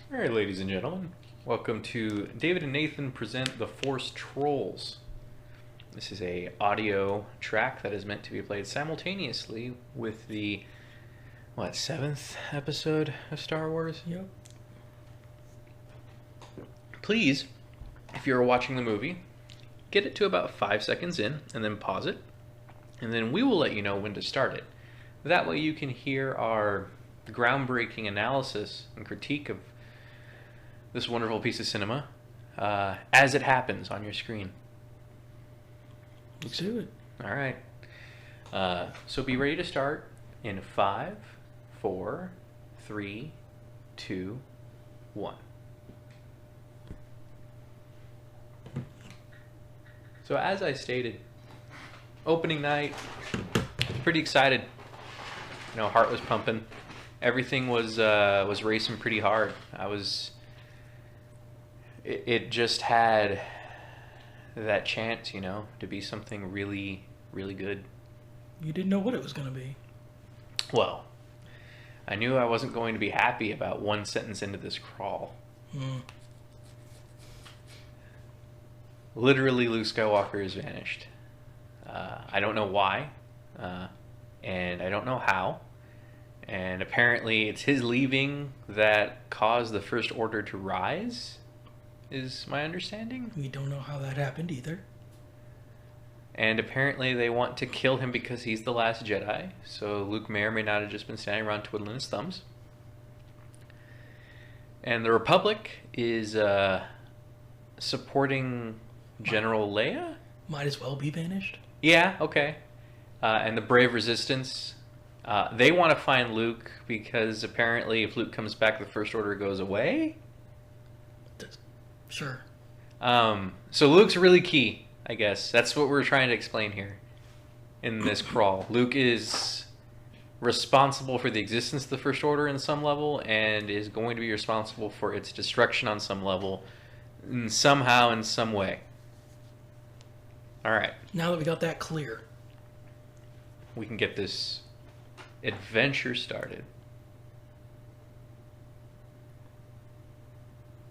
All right, ladies and gentlemen, welcome to David and Nathan present The Force Trolls. This is a audio track that is meant to be played simultaneously with the, seventh episode of Star Wars? Yep. Please, if you're watching the movie, get it to about 5 seconds in and then pause it, and then we will let you know when to start it. That way you can hear our groundbreaking analysis and critique of this wonderful piece of cinema as it happens on your screen. Let's do it. All right. So be ready to start in 5, 4, 3, 2, 1. So as I stated, opening night, pretty excited. You know, heart was pumping. Everything was racing pretty hard. It just had that chance, you know, to be something really, really good. You didn't know what it was going to be. Well, I knew I wasn't going to be happy about one sentence into this crawl. Literally, Luke Skywalker has vanished. I don't know why, and I don't know how. And apparently it's his leaving that caused the First Order to rise, is my understanding. We don't know how that happened either. And apparently they want to kill him because he's the last Jedi. So Luke may or may not have just been standing around twiddling his thumbs. And the Republic is supporting General Leia? Might as well be vanished. Yeah, okay. And the Brave Resistance, they want to find Luke because apparently if Luke comes back, the First Order goes away? Sure. So Luke's really key, I guess. That's what we're trying to explain here in this crawl. Luke is responsible for the existence of the First Order in some level and is going to be responsible for its destruction on some level, somehow, in some way. All right. Now that we got that clear, we can get this adventure started.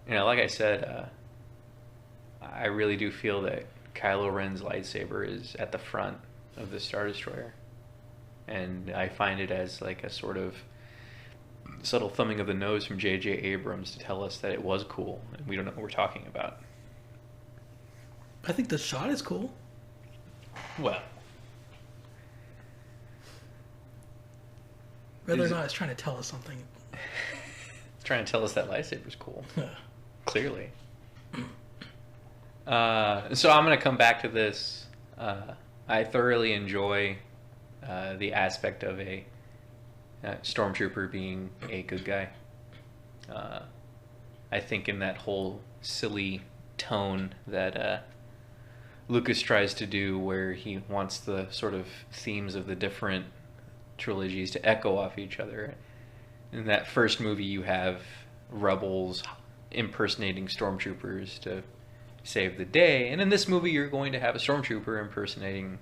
You know, like I said, I really do feel that Kylo Ren's lightsaber is at the front of the Star Destroyer. And I find it as like a sort of subtle thumbing of the nose from J.J. Abrams to tell us that it was cool and we don't know what we're talking about. I think the shot is cool. Well, whether or not it's trying to tell us something. It's trying to tell us that lightsaber's cool. Clearly. So I'm going to come back to this. I thoroughly enjoy the aspect of a stormtrooper being a good guy. I think in that whole silly tone that Lucas tries to do, where he wants the sort of themes of the different trilogies to echo off each other. In that first movie, you have rebels impersonating stormtroopers to save the day, and in this movie, you're going to have a stormtrooper impersonating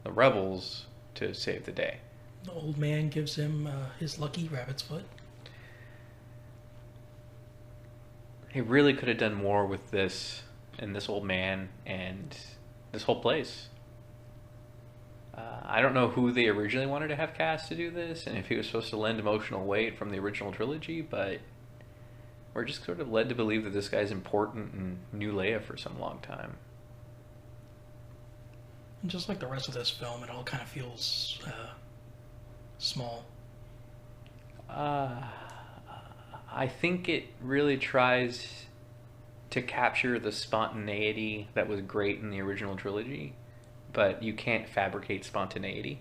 the rebels to save the day. The old man gives him his lucky rabbit's foot. He really could have done more with this and this old man and this whole place. I don't know who they originally wanted to have cast to do this and if he was supposed to lend emotional weight from the original trilogy, but we're just sort of led to believe that this guy's important and knew Leia for some long time. And just like the rest of this film, it all kind of feels small. I think it really tries to capture the spontaneity that was great in the original trilogy, but you can't fabricate spontaneity.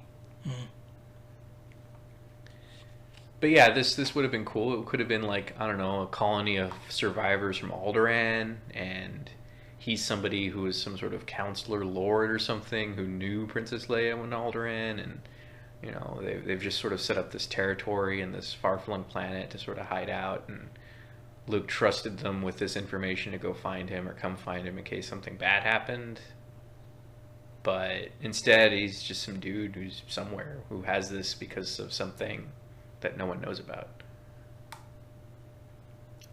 But yeah, this would have been cool. It could have been like, I don't know, a colony of survivors from Alderaan, and he's somebody who is some sort of counselor lord or something who knew Princess Leia when Alderaan, and you know, they've just sort of set up this territory and this far-flung planet to sort of hide out, and Luke trusted them with this information to go find him or come find him in case something bad happened. But instead, he's just some dude who's somewhere who has this because of something that no one knows about.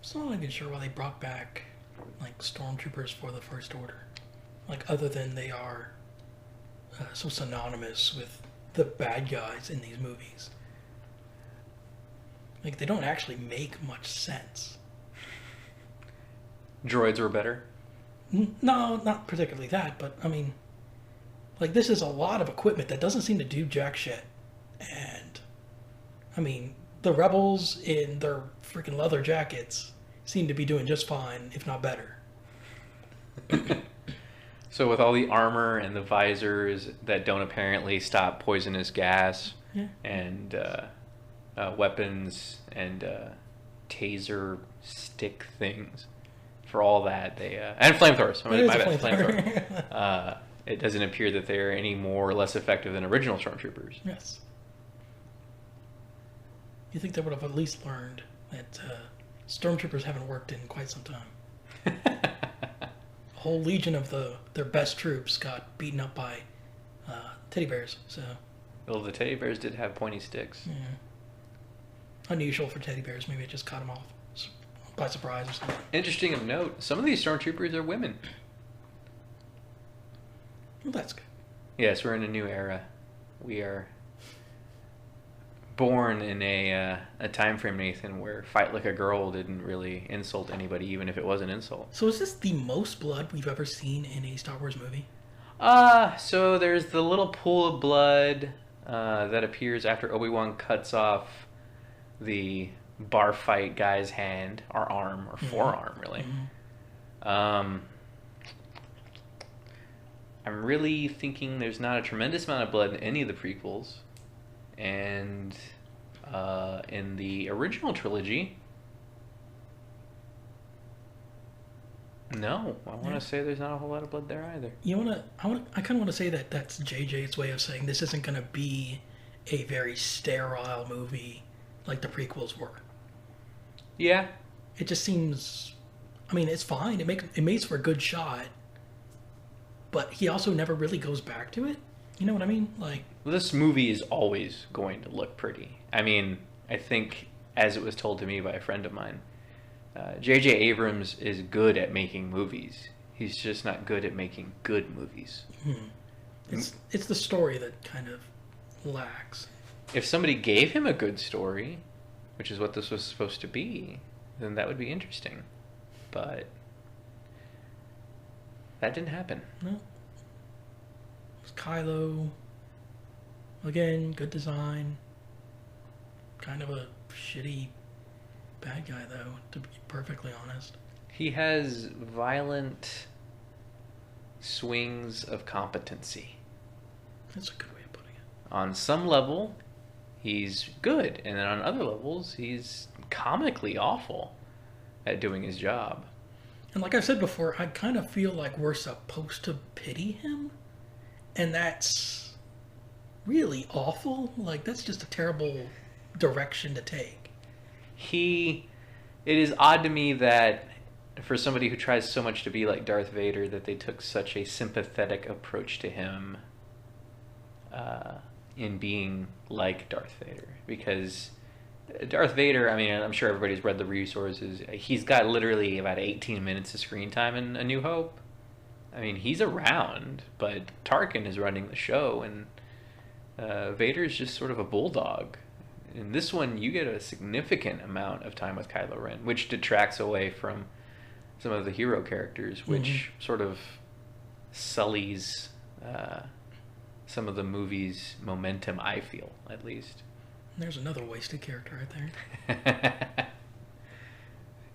still not even sure why they brought back like stormtroopers for the First Order. Like, other than they are so synonymous with the bad guys in these movies. Like, they don't actually make much sense. Droids were better? No, not particularly that, but I mean, like, this is a lot of equipment that doesn't seem to do jack shit. And, I mean, the rebels in their freaking leather jackets seem to be doing just fine, if not better. So with all the armor and the visors that don't apparently stop poisonous gas, Yeah. and weapons and taser stick things, for all that they and flamethrowers. It is a flamethrower. It doesn't appear that they're any more or less effective than original stormtroopers. Yes. You think they would have at least learned that stormtroopers haven't worked in quite some time. A whole legion of their best troops got beaten up by teddy bears. So. Well, the teddy bears did have pointy sticks. Yeah. Unusual for teddy bears. Maybe it just caught them off by surprise or something. Interesting of note, some of these stormtroopers are women. Well, that's good. Yes, we're in a new era. We are born in a time frame, Nathan, where fight like a girl didn't really insult anybody, even if it was an insult. So is this the most blood we've ever seen in a Star Wars movie? So there's the little pool of blood that appears after Obi-Wan cuts off the bar fight guy's hand, or arm, or forearm, really. Mm-hmm. I'm really thinking there's not a tremendous amount of blood in any of the prequels. And in the original trilogy, no, I want to say there's not a whole lot of blood there either. I kind of want to say that that's JJ's way of saying this isn't going to be a very sterile movie like the prequels were. Yeah. It just seems, I mean, it's fine. It makes for a good shot, but he also never really goes back to it. You know what I mean? Like, well, this movie is always going to look pretty. I mean, I think, as it was told to me by a friend of mine, J.J. Abrams is good at making movies. He's just not good at making good movies. It's the story that kind of lacks. If somebody gave him a good story, which is what this was supposed to be, then that would be interesting. But that didn't happen. No. Kylo, again, good design. Kind of a shitty bad guy, though, to be perfectly honest. He has violent swings of competency. That's a good way of putting it. On some level, he's good, and then on other levels, he's comically awful at doing his job. And like I've said before, I kind of feel like we're supposed to pity him. And that's really awful. Like, that's just a terrible direction to take. It is odd to me that for somebody who tries so much to be like Darth Vader, that they took such a sympathetic approach to him in being like Darth Vader. Because Darth Vader, I mean, I'm sure everybody's read the resources. He's got literally about 18 minutes of screen time in A New Hope. I mean, he's around, but Tarkin is running the show, and Vader's just sort of a bulldog. In this one, you get a significant amount of time with Kylo Ren, which detracts away from some of the hero characters, which sort of sullies some of the movie's momentum, I feel, at least. There's another wasted character right there.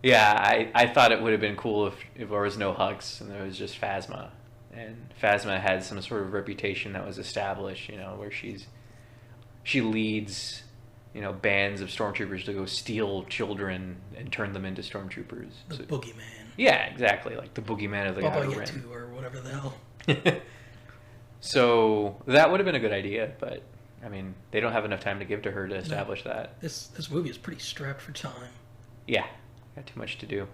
Yeah, I thought it would have been cool if there was no Hux and there was just Phasma. And Phasma had some sort of reputation that was established, you know, where she leads, you know, bands of stormtroopers to go steal children and turn them into stormtroopers. The boogeyman. Yeah, exactly, like the boogeyman of the Baba Outer Rim. Yetu or whatever the hell. So that would have been a good idea, but I mean, they don't have enough time to give to her to establish that. This movie is pretty strapped for time. Yeah, got too much to do,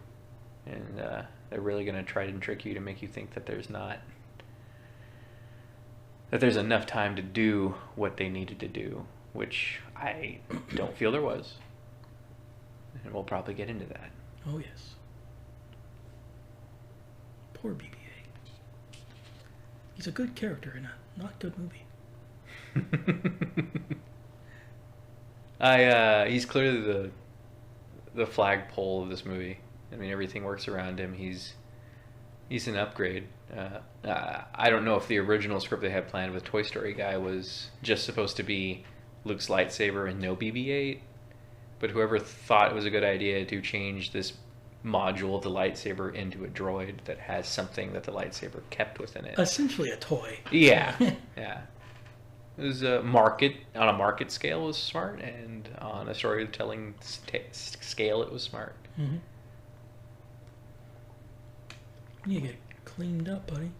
and they're really gonna try and trick you to make you think that there's enough time to do what they needed to do, which I don't feel there was, and we'll probably get into that. Oh, yes. Poor BB-8. He's a good character in a not good movie. He's clearly the flagpole of this movie. I mean, everything works around him. He's an upgrade. I don't know if the original script they had planned with Toy Story guy was just supposed to be Luke's lightsaber and no BB-8, but whoever thought it was a good idea to change this module of the lightsaber into a droid that has something that the lightsaber kept within it. Essentially a toy. Yeah, yeah. It was a market scale was smart, and on a storytelling scale it was smart. Mm-hmm. You get cleaned up, buddy.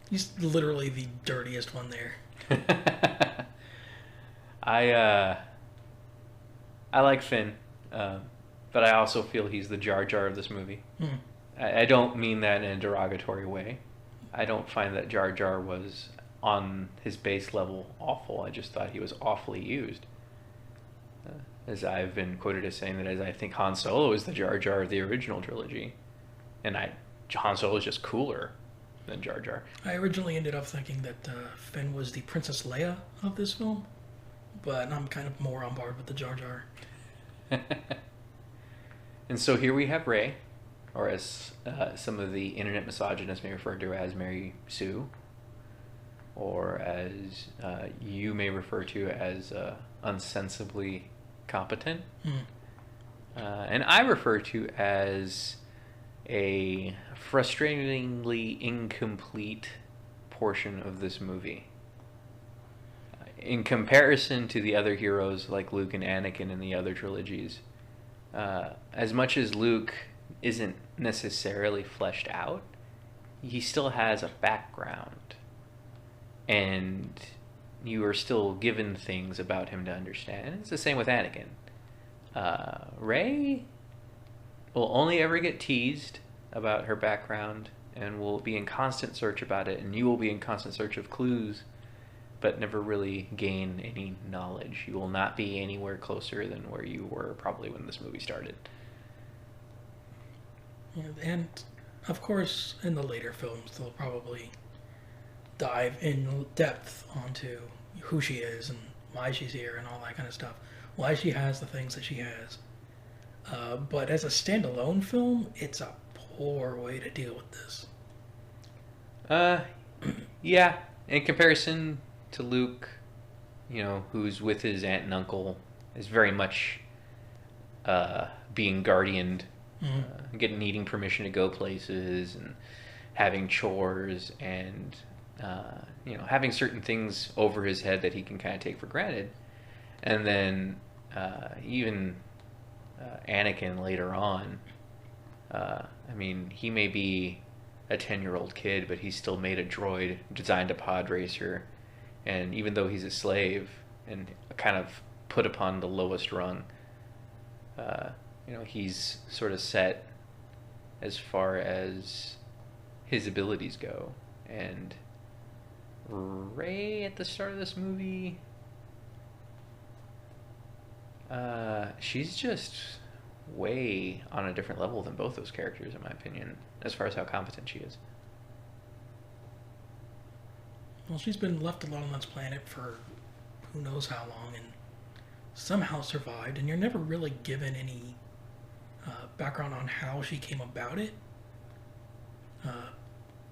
He's literally the dirtiest one there. I like Finn, but I also feel he's the Jar Jar of this movie. Mm. I don't mean that in a derogatory way. I don't find that Jar Jar was on his base level awful. I just thought he was awfully used. As I've been quoted as saying that as I think Han Solo is the Jar Jar of the original trilogy. And Han Solo is just cooler than Jar Jar. I originally ended up thinking that Finn was the Princess Leia of this film, but I'm kind of more on board with the Jar Jar. And so here we have Rey, or as some of the internet misogynists may refer to her as Mary Sue, or as you may refer to as unsensibly competent, and I refer to as a frustratingly incomplete portion of this movie. In comparison to the other heroes like Luke and Anakin in the other trilogies, as much as Luke isn't necessarily fleshed out, he still has a background, and you are still given things about him to understand. And it's the same with Anakin. Rey will only ever get teased about her background and will be in constant search about it, and you will be in constant search of clues, but never really gain any knowledge. You will not be anywhere closer than where you were probably when this movie started. Yeah, and of course, in the later films, they'll probably dive in depth onto who she is and why she's here and all that kind of stuff. Why she has the things that she has. But as a standalone film, it's a poor way to deal with this. Yeah. In comparison to Luke, who's with his aunt and uncle, is very much being guardianed, needing permission to go places and having chores and having certain things over his head that he can kind of take for granted. And then even Anakin later on, he may be a 10-year-old kid, but he still made a droid, designed a pod racer, and even though he's a slave and kind of put upon the lowest rung, he's sort of set as far as his abilities go. And Rey at the start of this movie, she's just way on a different level than both those characters, in my opinion, as far as how competent she is. Well, she's been left alone on this planet for who knows how long and somehow survived, and you're never really given any background on how she came about it.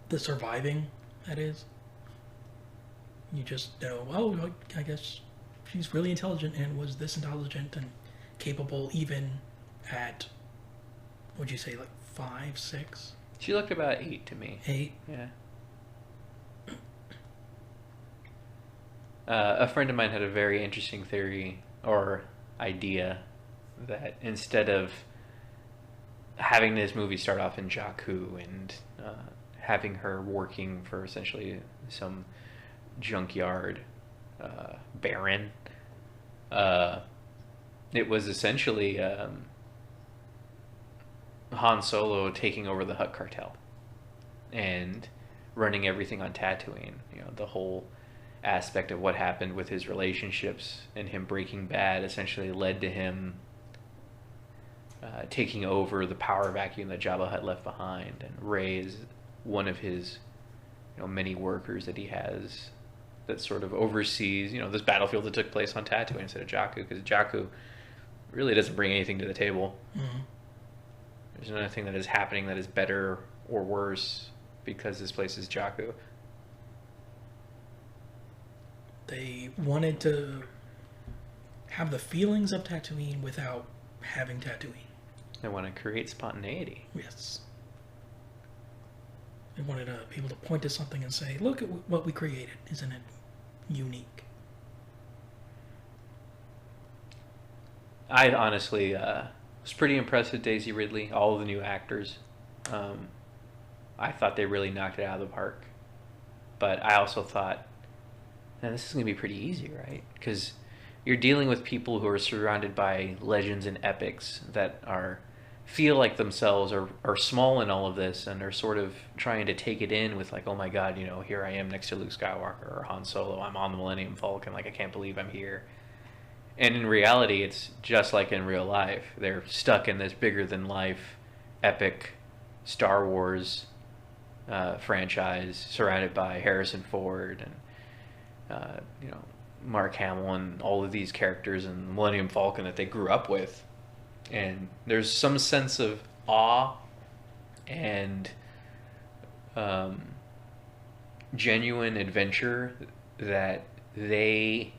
The surviving, that is. You just know, oh, I guess she's really intelligent and was this intelligent and capable even at, would you say, like 5, 6? She looked about 8 to me. 8? Yeah. A friend of mine had a very interesting theory or idea that instead of having this movie start off in Jakku and having her working for essentially some junkyard baron, it was essentially Han Solo taking over the Hutt cartel and running everything on Tatooine. The whole aspect of what happened with his relationships and him breaking bad essentially led to him taking over the power vacuum that Jabba had left behind, and Rey is one of his many workers that he has that sort of oversees this battlefield that took place on Tatooine instead of Jakku, because Jakku really doesn't bring anything to the table. Mm-hmm. There's nothing that is happening that is better or worse because this place is Jakku. They wanted to have the feelings of Tatooine without having Tatooine. They want to create spontaneity. Yes. They wanted to be able to point to something and say, look at what we created. Isn't it unique? I honestly was pretty impressed with Daisy Ridley, all of the new actors. I thought they really knocked it out of the park. But I also thought, man, this is going to be pretty easy, right? Because you're dealing with people who are surrounded by legends and epics that feel like themselves are small in all of this, and are sort of trying to take it in with like, oh my god, here I am next to Luke Skywalker or Han Solo. I'm on the Millennium Falcon. Like, I can't believe I'm here. And in reality, it's just like in real life. They're stuck in this bigger-than-life, epic Star Wars franchise, surrounded by Harrison Ford and Mark Hamill and all of these characters in Millennium Falcon that they grew up with. And there's some sense of awe and genuine adventure that they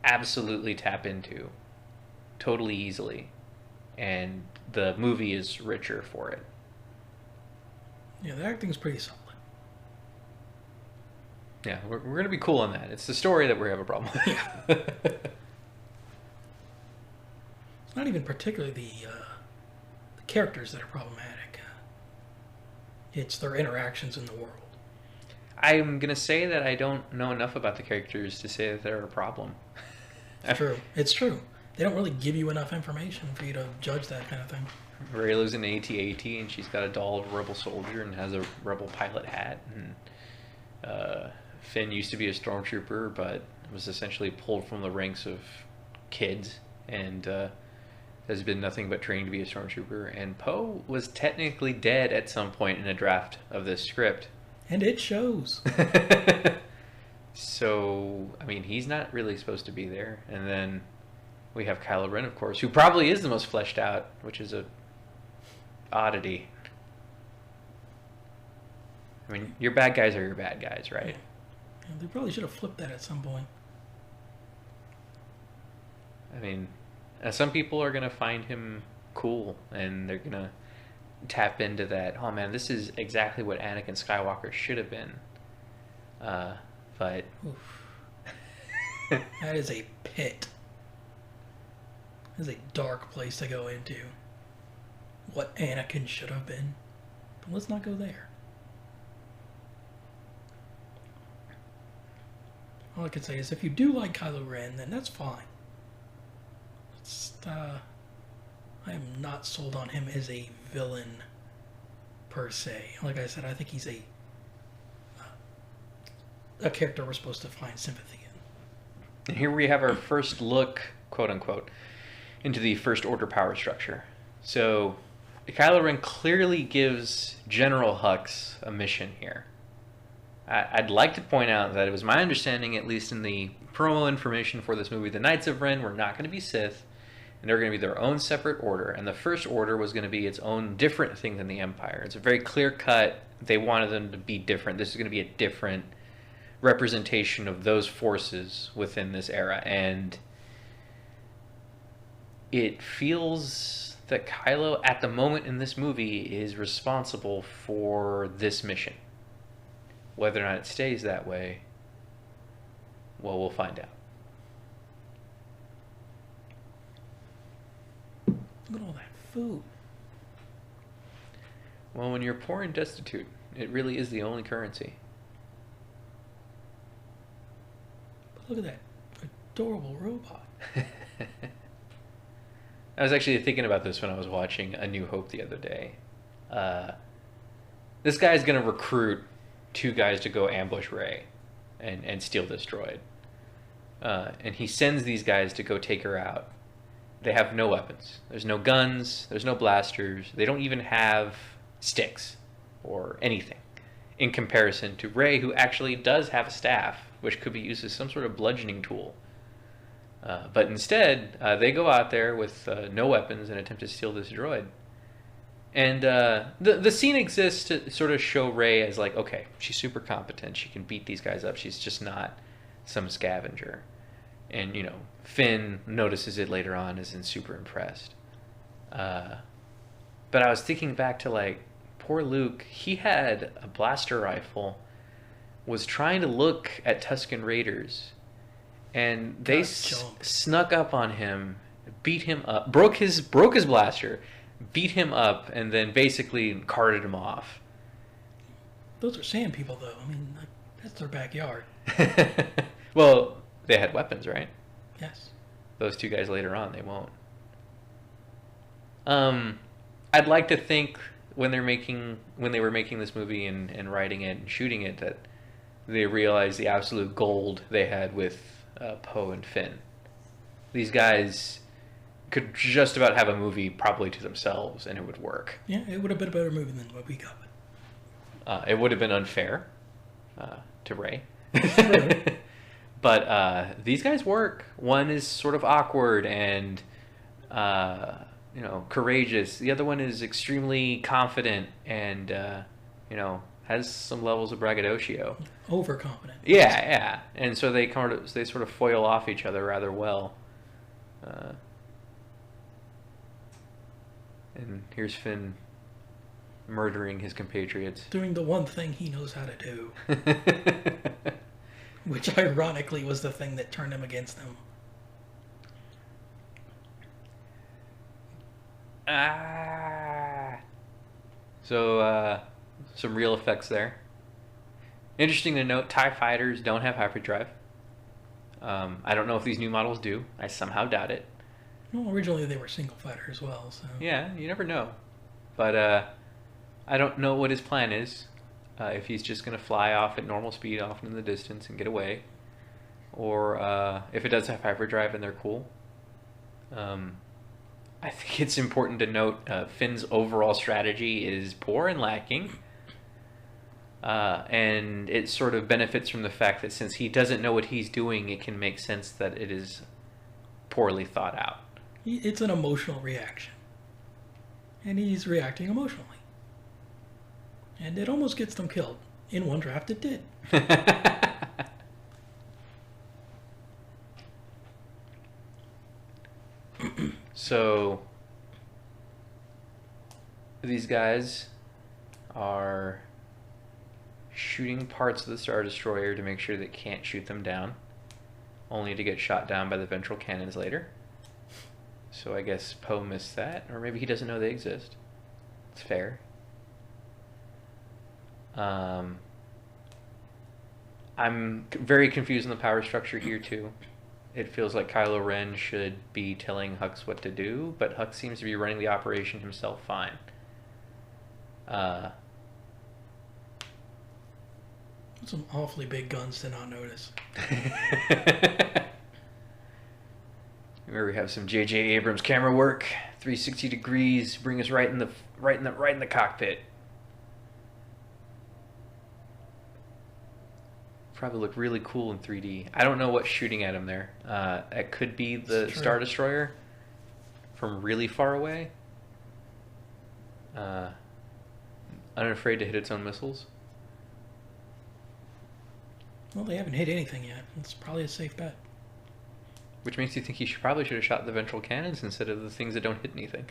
absolutely tap into totally easily, and the movie is richer for it. Yeah, the acting's pretty solid. Yeah, we're going to be cool on that. It's the story that we have a problem with. Yeah. It's not even particularly the characters that are problematic. It's their interactions in the world. I'm going to say that I don't know enough about the characters to say that they're a problem. It's true. It's true. They don't really give you enough information for you to judge that kind of thing. Rey lives in AT-AT, and she's got a doll of a rebel soldier and has a rebel pilot hat. And Finn used to be a stormtrooper, but was essentially pulled from the ranks of kids, and has been nothing but training to be a stormtrooper. And Poe was technically dead at some point in a draft of this script. And it shows. So, I mean, he's not really supposed to be there. And then we have Kylo Ren, of course, who probably is the most fleshed out, which is a oddity. I mean, your bad guys are your bad guys, right? Yeah, they probably should have flipped that at some point. I mean, some people are going to find him cool, and they're going to tap into that, oh man, this is exactly what Anakin Skywalker should have been. But that is a pit. That is a dark place to go into. What Anakin should have been. But let's not go there. All I can say is if you do like Kylo Ren, then that's fine. It's, I am not sold on him as a villain per se. Like I said, I think he's a character we're supposed to find sympathy in. And here we have our first look, quote unquote, into the First Order power structure. So Kylo Ren clearly gives General Hux a mission here. I'd like to point out that it was my understanding, at least in the promo information for this movie, the Knights of Ren were not going to be Sith, and they're going to be their own separate order, and the First Order was going to be its own different thing than the Empire. It's a very clear cut. They wanted them to be different. This is going to be a different representation of those forces within this era, and it feels that Kylo, at the moment in this movie, is responsible for this mission. Whether or not it stays that way, well, we'll find out. Look at all that food. Well, when you're poor and destitute, it really is the only currency. But look at that adorable robot. I was actually thinking about this when I was watching A New Hope the other day. This guy's going to recruit 2 guys to go ambush Rey and steal this droid. And he sends these guys to go take her out. they have no weapons. There's no guns. There's no blasters. They don't even have sticks or anything in comparison to Rey, who actually does have a staff, which could be used as some sort of bludgeoning tool. But instead, they go out there with no weapons and attempt to steal this droid. And the scene exists to sort of show Rey as like, okay, she's super competent. She can beat these guys up. She's just not some scavenger. And, you know, Finn notices it later on, isn't super impressed. But I was thinking back to, like, poor Luke. He had a blaster rifle, was trying to look at Tusken Raiders, and they snuck up on him, beat him up, broke his blaster, beat him up, and then basically carted him off. Those are sand people, though. I mean, that's their backyard. Well, they had weapons, right? Yes. Those two guys later on, they won't. I'd like to think when they were making this movie and writing it and shooting it, that they realized the absolute gold they had with Poe and Finn. These guys could just about have a movie probably to themselves, and it would work. Yeah, it would have been a better movie than what we got. It would have been unfair to Rey. True. But these guys work. One is sort of awkward and, courageous. The other one is extremely confident and, has some levels of braggadocio. Overconfident. Yeah. And so they sort of foil off each other rather well. And here's Finn murdering his compatriots. Doing the one thing he knows how to do. Which ironically was the thing that turned him against them. So, some real effects there. Interesting to note, TIE fighters don't have hyperdrive. I don't know if these new models do. I somehow doubt it. Well, originally they were single fighter as well, so... Yeah, you never know. But, I don't know what his plan is. If he's just going to fly off at normal speed off in the distance and get away. Or if it does have hyperdrive and they're cool. I think it's important to note Finn's overall strategy is poor and lacking. And it sort of benefits from the fact that since he doesn't know what he's doing, it can make sense that it is poorly thought out. It's an emotional reaction. And he's reacting emotionally. And it almost gets them killed. In one draft, it did. So, these guys are shooting parts of the Star Destroyer to make sure they can't shoot them down, only to get shot down by the ventral cannons later. So I guess Poe missed that, or maybe he doesn't know they exist. It's fair. I'm very confused in the power structure here too. It feels like Kylo Ren should be telling Hux what to do, but Hux seems to be running the operation himself fine. Some awfully big guns to not notice. Here we have some J.J. Abrams camera work, 360 degrees, bring us right in the cockpit. Probably look really cool in 3D. I don't know what's shooting at him there. It could be the Star Destroyer from really far away. Unafraid to hit its own missiles. Well, they haven't hit anything yet. It's probably a safe bet. Which makes you think he probably should have shot the ventral cannons instead of the things that don't hit anything.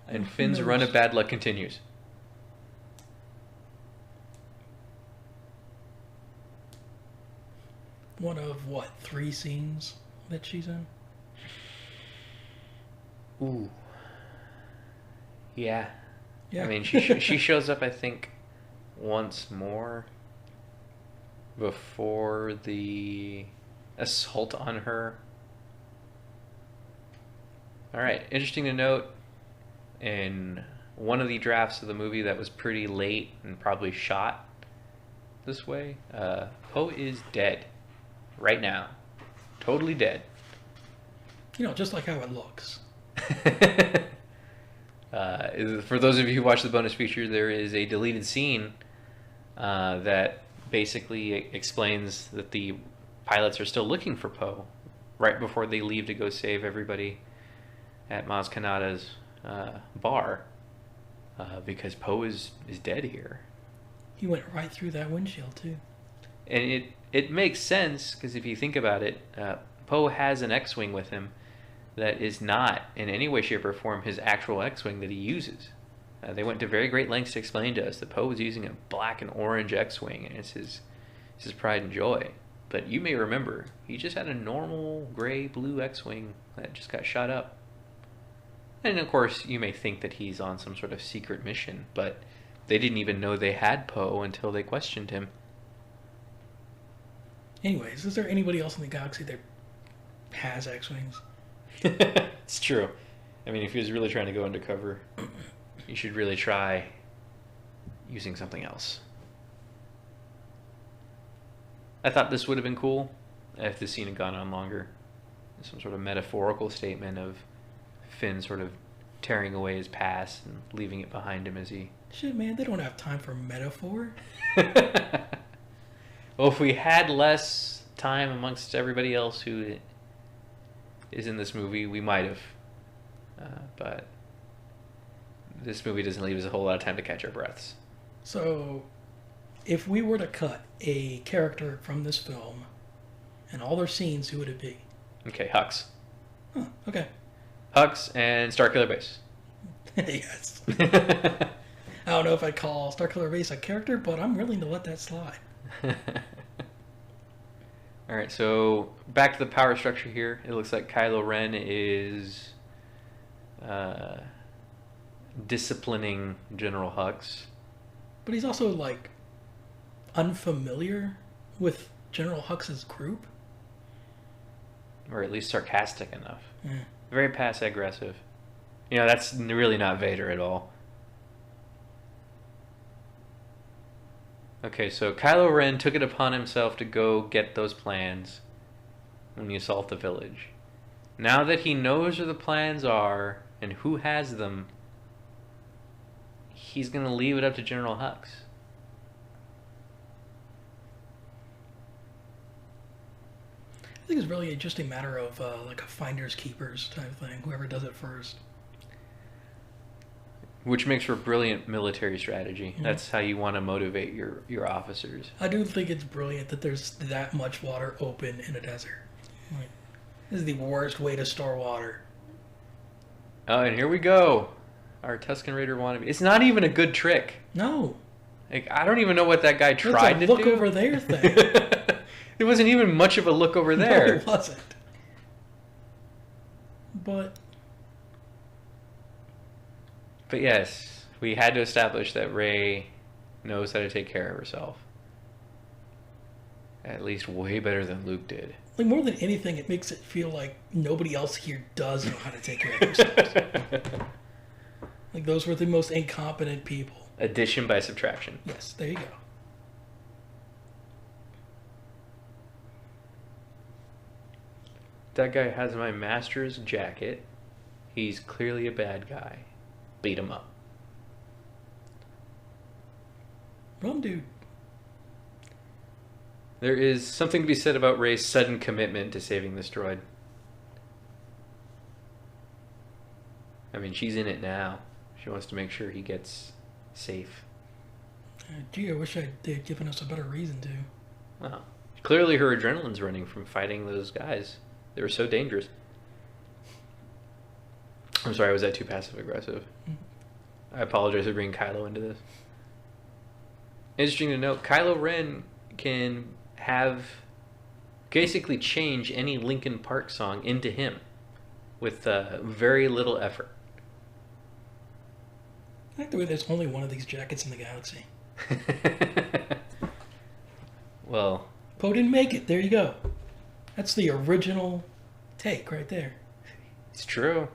And Finn's run of bad luck continues. One of, what, 3 scenes that she's in? Ooh. Yeah. Yeah. I mean, she shows up, I think, once more before the assault on her. Alright, interesting to note, in one of the drafts of the movie that was pretty late and probably shot this way, Poe is dead right now. Totally dead. You know, just like how it looks. For those of you who watch the bonus feature, there is a deleted scene that basically explains that the pilots are still looking for Poe right before they leave to go save everybody at Maz Kanata's bar, because Poe is dead here. He went right through that windshield, too. And it makes sense, because if you think about it, Poe has an X-Wing with him that is not in any way, shape, or form his actual X-Wing that he uses. They went to very great lengths to explain to us that Poe was using a black and orange X-Wing, and it's his pride and joy. But you may remember, he just had a normal gray-blue X-Wing that just got shot up. And of course, you may think that he's on some sort of secret mission, but they didn't even know they had Poe until they questioned him. Anyways, is there anybody else in the galaxy that has X-Wings? It's true. I mean, if he was really trying to go undercover, you should really try using something else. I thought this would have been cool if the scene had gone on longer. Some sort of metaphorical statement of Finn sort of tearing away his past and leaving it behind him as he... Shit, man, they don't have time for metaphor. Well, if we had less time amongst everybody else who is in this movie, we might have. But this movie doesn't leave us a whole lot of time to catch our breaths. So, if we were to cut a character from this film and all their scenes, who would it be? Okay, Hux. Huh, okay. Hux and Starkiller Base. Yes. I don't know if I'd call Starkiller Base a character, but I'm willing to let that slide. Alright, so back to the power structure here. It looks like Kylo Ren is disciplining General Hux. But he's also, like, unfamiliar with General Hux's group. Or at least sarcastic enough. Yeah. Very passive-aggressive. You know, that's really not Vader at all. Okay, so Kylo Ren took it upon himself to go get those plans when you assault the village. Now that he knows where the plans are and who has them, he's going to leave it up to General Hux. I think it's really just a matter of like a finders keepers type thing. Whoever does it first. Which makes for brilliant military strategy. Mm-hmm. That's how you want to motivate your officers. I do think it's brilliant that there's that much water open in a desert. Like, this is the worst way to store water. Oh, and here we go. Our Tusken Raider wannabe. It's not even a good trick. No. Like, I don't even know what that guy tried to It's a look do. over there thing. It wasn't even much of a look over there. No, it wasn't. But yes, we had to establish that Rey knows how to take care of herself. At least way better than Luke did. like more than anything, it makes it feel like nobody else here does know how to take care of themselves. Like those were the most incompetent people. Addition by subtraction. Yes, there you go. That guy has my master's jacket. He's clearly a bad guy. Beat him up. Rum dude. There is something to be said about Rey's sudden commitment to saving this droid. I mean, she's in it now. She wants to make sure he gets safe. Gee, I wish they'd given us a better reason to. Well, clearly her adrenaline's running from fighting those guys. They were so dangerous. I'm sorry, was that too passive-aggressive? Mm-hmm. I apologize for bringing Kylo into this. Interesting to note, Kylo Ren can basically change any Linkin Park song into him with very little effort. I like the way there's only one of these jackets in the galaxy. Well, Poe didn't make it. There you go. That's the original take right there. it's true.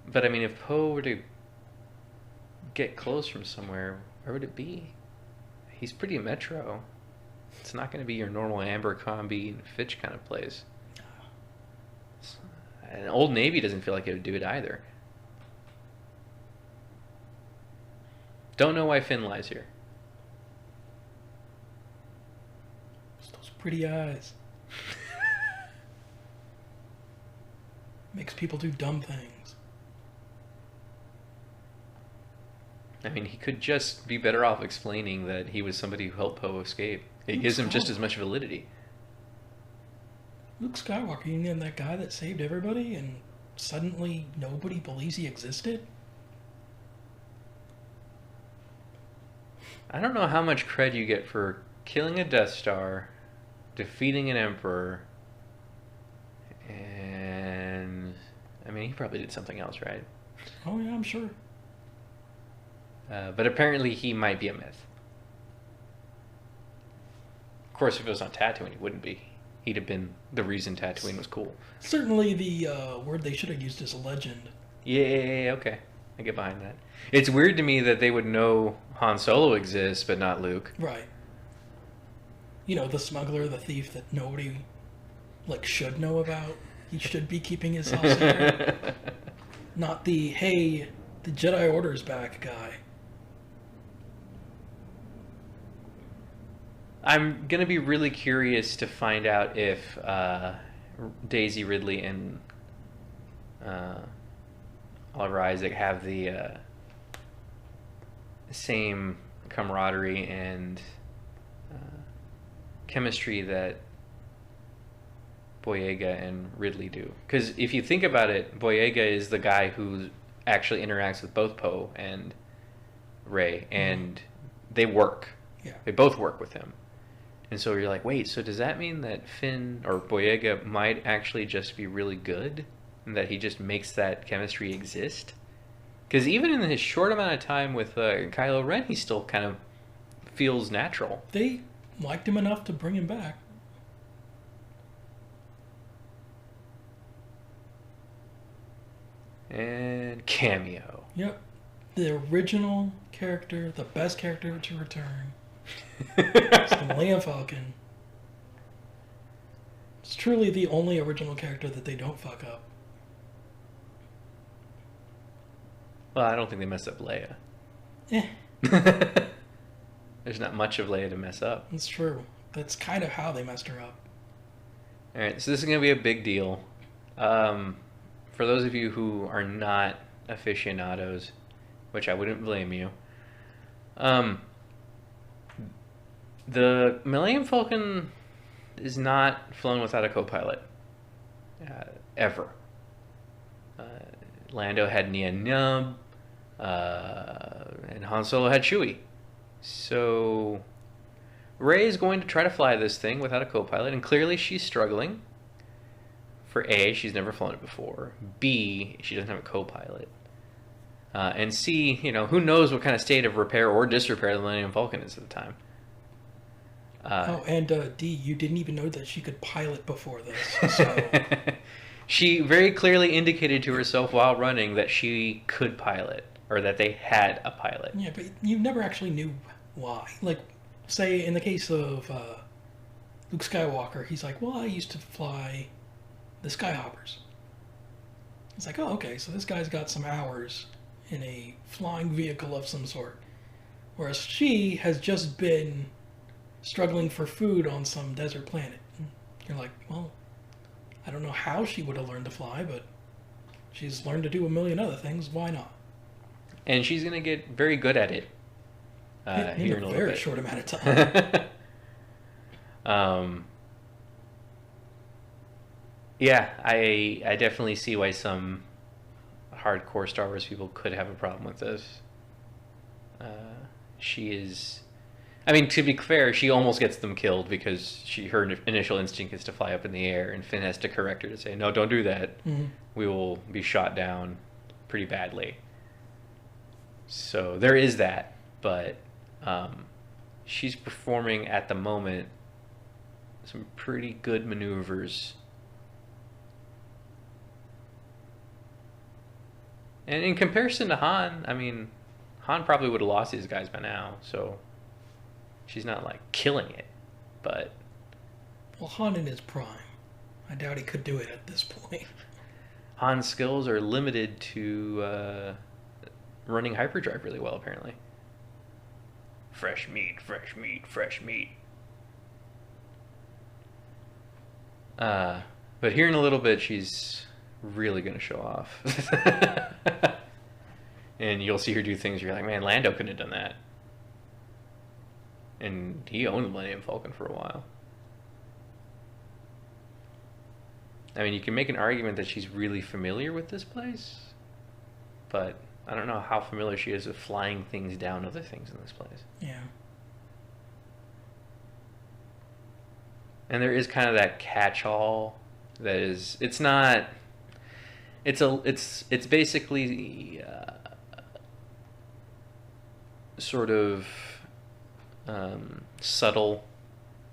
But I mean, if Poe were to get clothes from somewhere, where would it be? He's pretty metro. It's not going to be your normal Abercrombie and Fitch kind of place. And Old Navy doesn't feel like it would do it either. Don't know why Finn lies here. It's those pretty eyes. Makes people do dumb things. I mean, he could just be better off explaining that he was somebody who helped Poe escape. It gives him just as much validity. Luke Skywalker, you know that guy that saved everybody and suddenly nobody believes he existed? I don't know how much cred you get for killing a Death Star, defeating an Emperor, and... I mean, he probably did something else, right? Oh yeah, I'm sure. But apparently he might be a myth. Of course, if it was on Tatooine, he wouldn't be. He'd have been the reason Tatooine was cool. Certainly the word they should have used is a legend. Yeah, okay. I get behind that. It's weird to me that they would know Han Solo exists, but not Luke. Right. You know, the smuggler, the thief that nobody, like, should know about. He should be keeping his house secret. Not the, hey, the Jedi Order's back guy. I'm going to be really curious to find out if Daisy Ridley and Oliver Isaac have the same camaraderie and chemistry that Boyega and Ridley do. Because if you think about it, Boyega is the guy who actually interacts with both Poe and Rey, and they work. Yeah. They both work with him. And so you're like, wait, so does that mean that Finn or Boyega might actually just be really good? And that he just makes that chemistry exist? Because even in his short amount of time with Kylo Ren, he still kind of feels natural. They liked him enough to bring him back. And cameo. Yep. The original character, the best character to return. It's the Millennium Falcon. It's truly the only original character that they don't fuck up. Well, I don't think they messed up Leia. Eh, There's not much of Leia to mess up. that's true. That's kind of how they messed her up. Alright, so this is going to be a big deal. For those of you who are not aficionados, which I wouldn't blame you, the Millennium Falcon is not flown without a co-pilot. Ever. Lando had Nien Nunb, and Han Solo had Chewie. So Rey is going to try to fly this thing without a co-pilot, and clearly she's struggling. For A, she's never flown it before. B, she doesn't have a co-pilot. And C, you know, who knows what kind of state of repair or disrepair the Millennium Falcon is at the time. And D, you didn't even know that she could pilot before this. So She very clearly indicated to herself while running that she could pilot, or that they had a pilot. yeah, but you never actually knew why. Like, say in the case of Luke Skywalker, he's like, well, I used to fly the Skyhoppers. It's like, oh, okay, so this guy's got some hours in a flying vehicle of some sort. Whereas she has just been struggling for food on some desert planet. You're like, well, I don't know how she would have learned to fly, but she's learned to do a million other things. Why not? And she's going to get very good at it here in a little very bit. short amount of time. Yeah, I definitely see why some hardcore Star Wars people could have a problem with this. She is... I mean, to be fair, she almost gets them killed because her initial instinct is to fly up in the air, and Finn has to correct her to say, no, don't do that. Mm-hmm. We will be shot down pretty badly. So there is that, but she's performing at the moment some pretty good maneuvers. And in comparison to Han, I mean, Han probably would have lost these guys by now, so she's not like killing it. but Well, Han in his prime. I doubt he could do it at this point. Han's skills are limited to running hyperdrive really well, apparently. Fresh meat, fresh meat, fresh meat. But here in a little bit, she's really going to show off. And you'll see her do things you're like, man, Lando couldn't have done that. And he owned the Millennium Falcon for a while. I mean, you can make an argument that she's really familiar with this place, but I don't know how familiar she is with flying things down other things in this place. Yeah. And there is kind of that catch-all that is, it's not, it's basically sort of subtle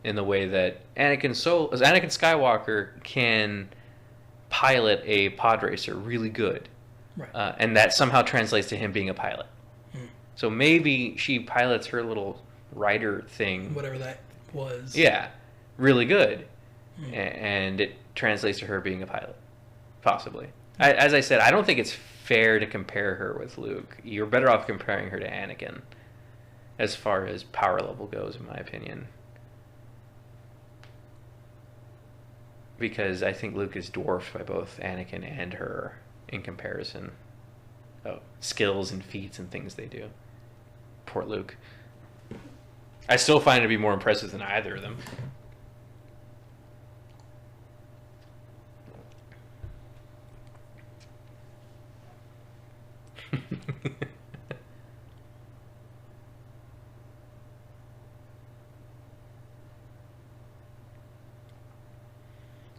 in the way that Anakin Skywalker can pilot a pod racer really good. Right. And that somehow translates to him being a pilot. Mm. So maybe she pilots her little rider thing. Whatever that was. Yeah, really good. Mm. And it translates to her being a pilot. Possibly. As I said, I don't think it's fair to compare her with Luke. You're better off comparing her to Anakin as far as power level goes, in my opinion. Because I think Luke is dwarfed by both Anakin and her in comparison. Oh, skills and feats and things they do. Poor Luke. I still find it to be more impressive than either of them.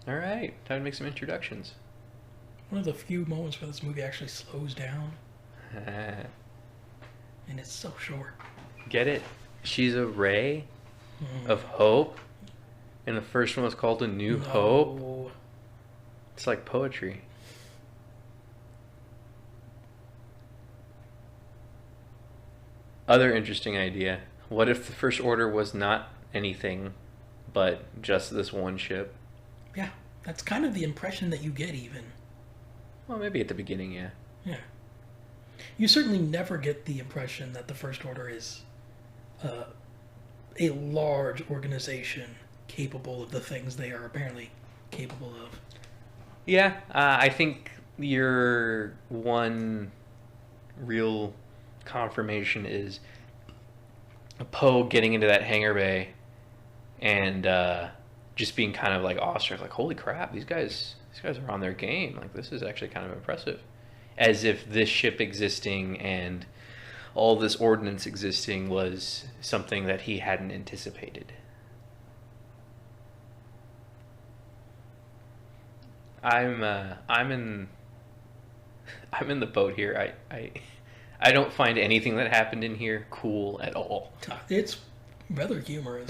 All right, time to make some introductions. One of the few moments where this movie actually slows down. And it's so short. Get it? She's a ray of hope. And the first one was called A New Hope. It's like poetry. Other interesting idea. What if the First Order was not anything but just this one ship? Yeah, that's kind of the impression that you get even. Well, maybe at the beginning, yeah. Yeah. You certainly never get the impression that the First Order is a large organization capable of the things they are apparently capable of. Yeah, I think your one real confirmation is Poe getting into that hangar bay and just being kind of like awestruck, like, holy crap, these guys are on their game. Like, this is actually kind of impressive. As if this ship existing and all this ordnance existing was something that he hadn't anticipated. I'm in the boat here. I don't find anything that happened in here cool at all. It's rather humorous.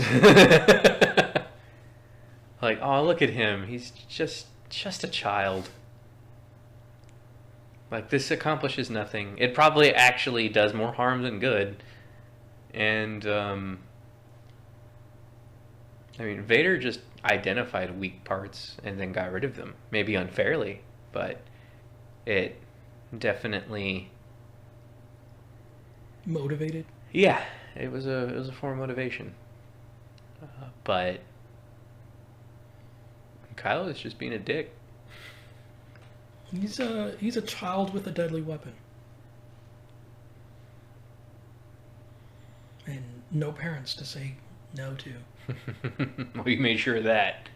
Like, oh, look at him. He's just a child. Like, this accomplishes nothing. It probably actually does more harm than good. And, I mean, Vader just identified weak parts and then got rid of them. Maybe unfairly, but it definitely... Motivated? Yeah, it was a form of motivation. But Kylo is just being a dick. He's a child with a deadly weapon. And no parents to say no to. We made sure of that.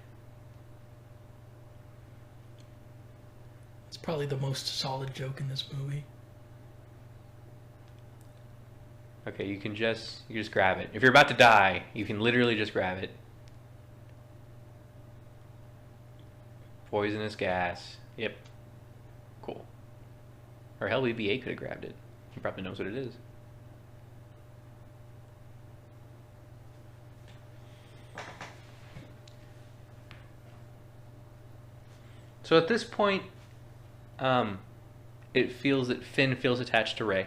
It's probably the most solid joke in this movie. Okay, you just grab it. If you're about to die, you can literally just grab it. Poisonous gas. Yep. Cool. Or hell, BB-8 could have grabbed it. He probably knows what it is. So at this point, it feels that Finn feels attached to Rey.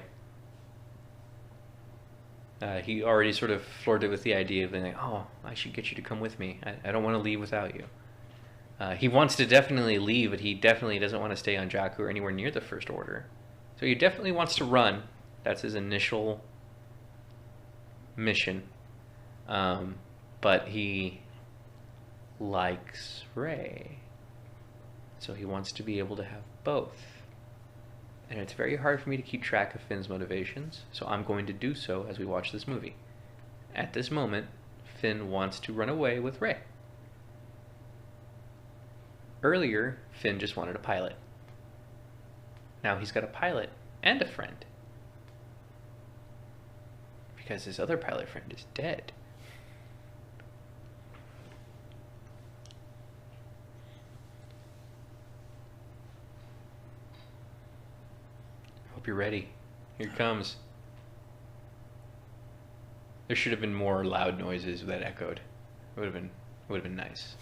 He already sort of flirted with the idea of being like, oh, I should get you to come with me. I don't want to leave without you. He wants to definitely leave, but he definitely doesn't want to stay on Jakku or anywhere near the First Order. So he definitely wants to run. That's his initial mission. But he likes Rey. So he wants to be able to have both. And it's very hard for me to keep track of Finn's motivations, so I'm going to do so as we watch this movie. At this moment, Finn wants to run away with Rey. Earlier, Finn just wanted a pilot. Now he's got a pilot and a friend. Because his other pilot friend is dead. Hope you're ready. Here it comes. There should have been more loud noises that echoed. It would have been nice.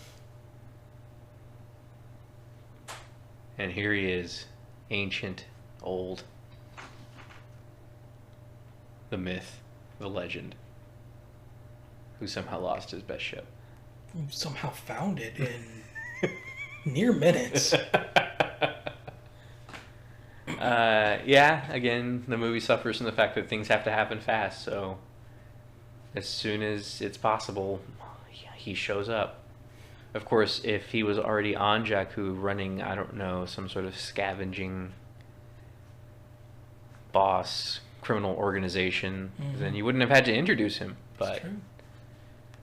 And here he is, ancient, old, the myth, the legend, who somehow lost his best ship. Somehow found it in near minutes. Yeah, again, the movie suffers from the fact that things have to happen fast, so as soon as it's possible, he shows up. Of course, if he was already on Jakku running, I don't know, some sort of scavenging boss criminal organization, then you wouldn't have had to introduce him. But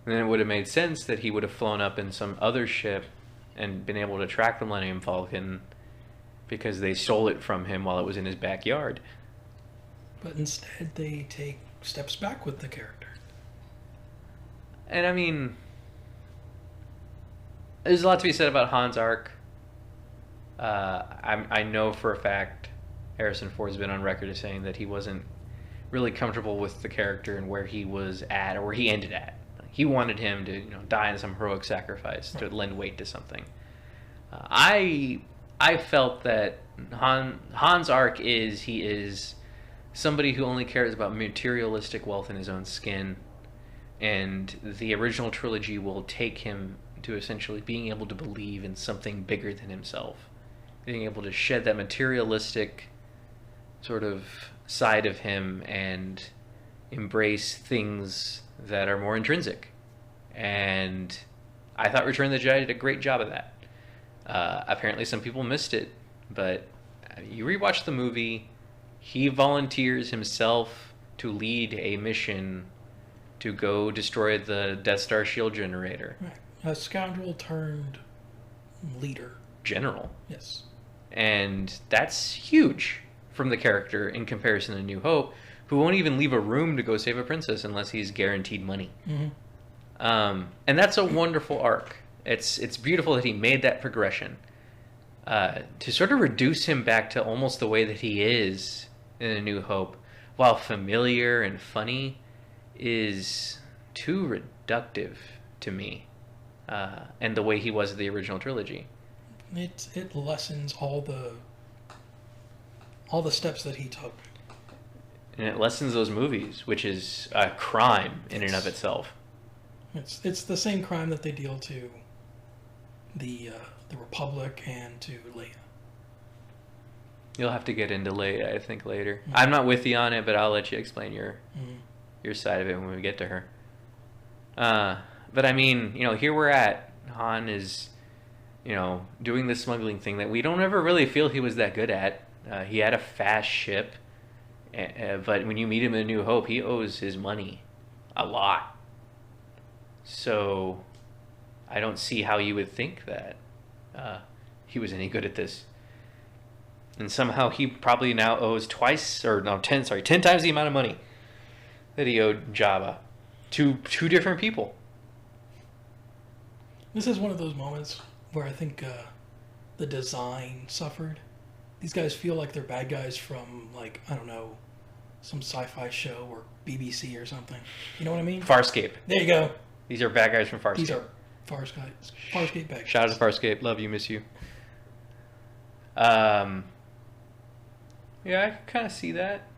then it would have made sense that he would have flown up in some other ship and been able to track the Millennium Falcon because they stole it from him while it was in his backyard. But instead, they take steps back with the character. And I mean, there's a lot to be said about Han's arc. I know for a fact Harrison Ford's been on record as saying that he wasn't really comfortable with the character and where he was at or where he ended at. He wanted him to, die in some heroic sacrifice to lend weight to something. I felt that Han's arc is he is somebody who only cares about materialistic wealth in his own skin, and the original trilogy will take him to essentially being able to believe in something bigger than himself, being able to shed that materialistic sort of side of him and embrace things that are more intrinsic. And I thought Return of the Jedi did a great job of that. Apparently some people missed it, but you rewatch the movie, he volunteers himself to lead a mission to go destroy the Death Star shield generator. Right. A scoundrel turned leader. General. Yes. And that's huge from the character in comparison to New Hope, who won't even leave a room to go save a princess unless he's guaranteed money. And that's a wonderful arc. It's beautiful that he made that progression. To sort of reduce him back to almost the way that he is in A New Hope, while familiar and funny, is too reductive to me. And the way he was in the original trilogy. It lessens all the steps that he took. And it lessens those movies, which is a crime in and of itself. It's the same crime that they deal to the Republic and to Leia. You'll have to get into Leia, I think, later. I'm not with you on it, but I'll let you explain your side of it when we get to her. But I mean, here we're at. Han is, doing the smuggling thing that we don't ever really feel he was that good at. He had a fast ship, but when you meet him in A New Hope, he owes his money a lot. So I don't see how you would think that he was any good at this. And somehow he probably now owes 10 times the amount of money that he owed Jabba to two different people. This is one of those moments where I think the design suffered. These guys feel like they're bad guys from, I don't know, some sci-fi show or BBC or something. You know what I mean? Farscape. There you go. These are bad guys from Farscape. These are Farscape bad guys. Shout out to Farscape. Love you, miss you. Yeah, I can kind of see that.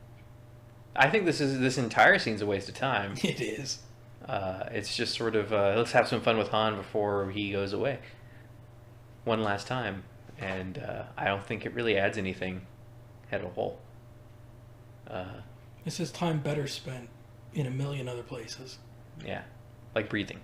I think this entire scene's a waste of time. It is. It's just sort of let's have some fun with Han before he goes away one last time, and I don't think it really adds anything at all. This is time better spent in a million other places. Yeah, like breathing.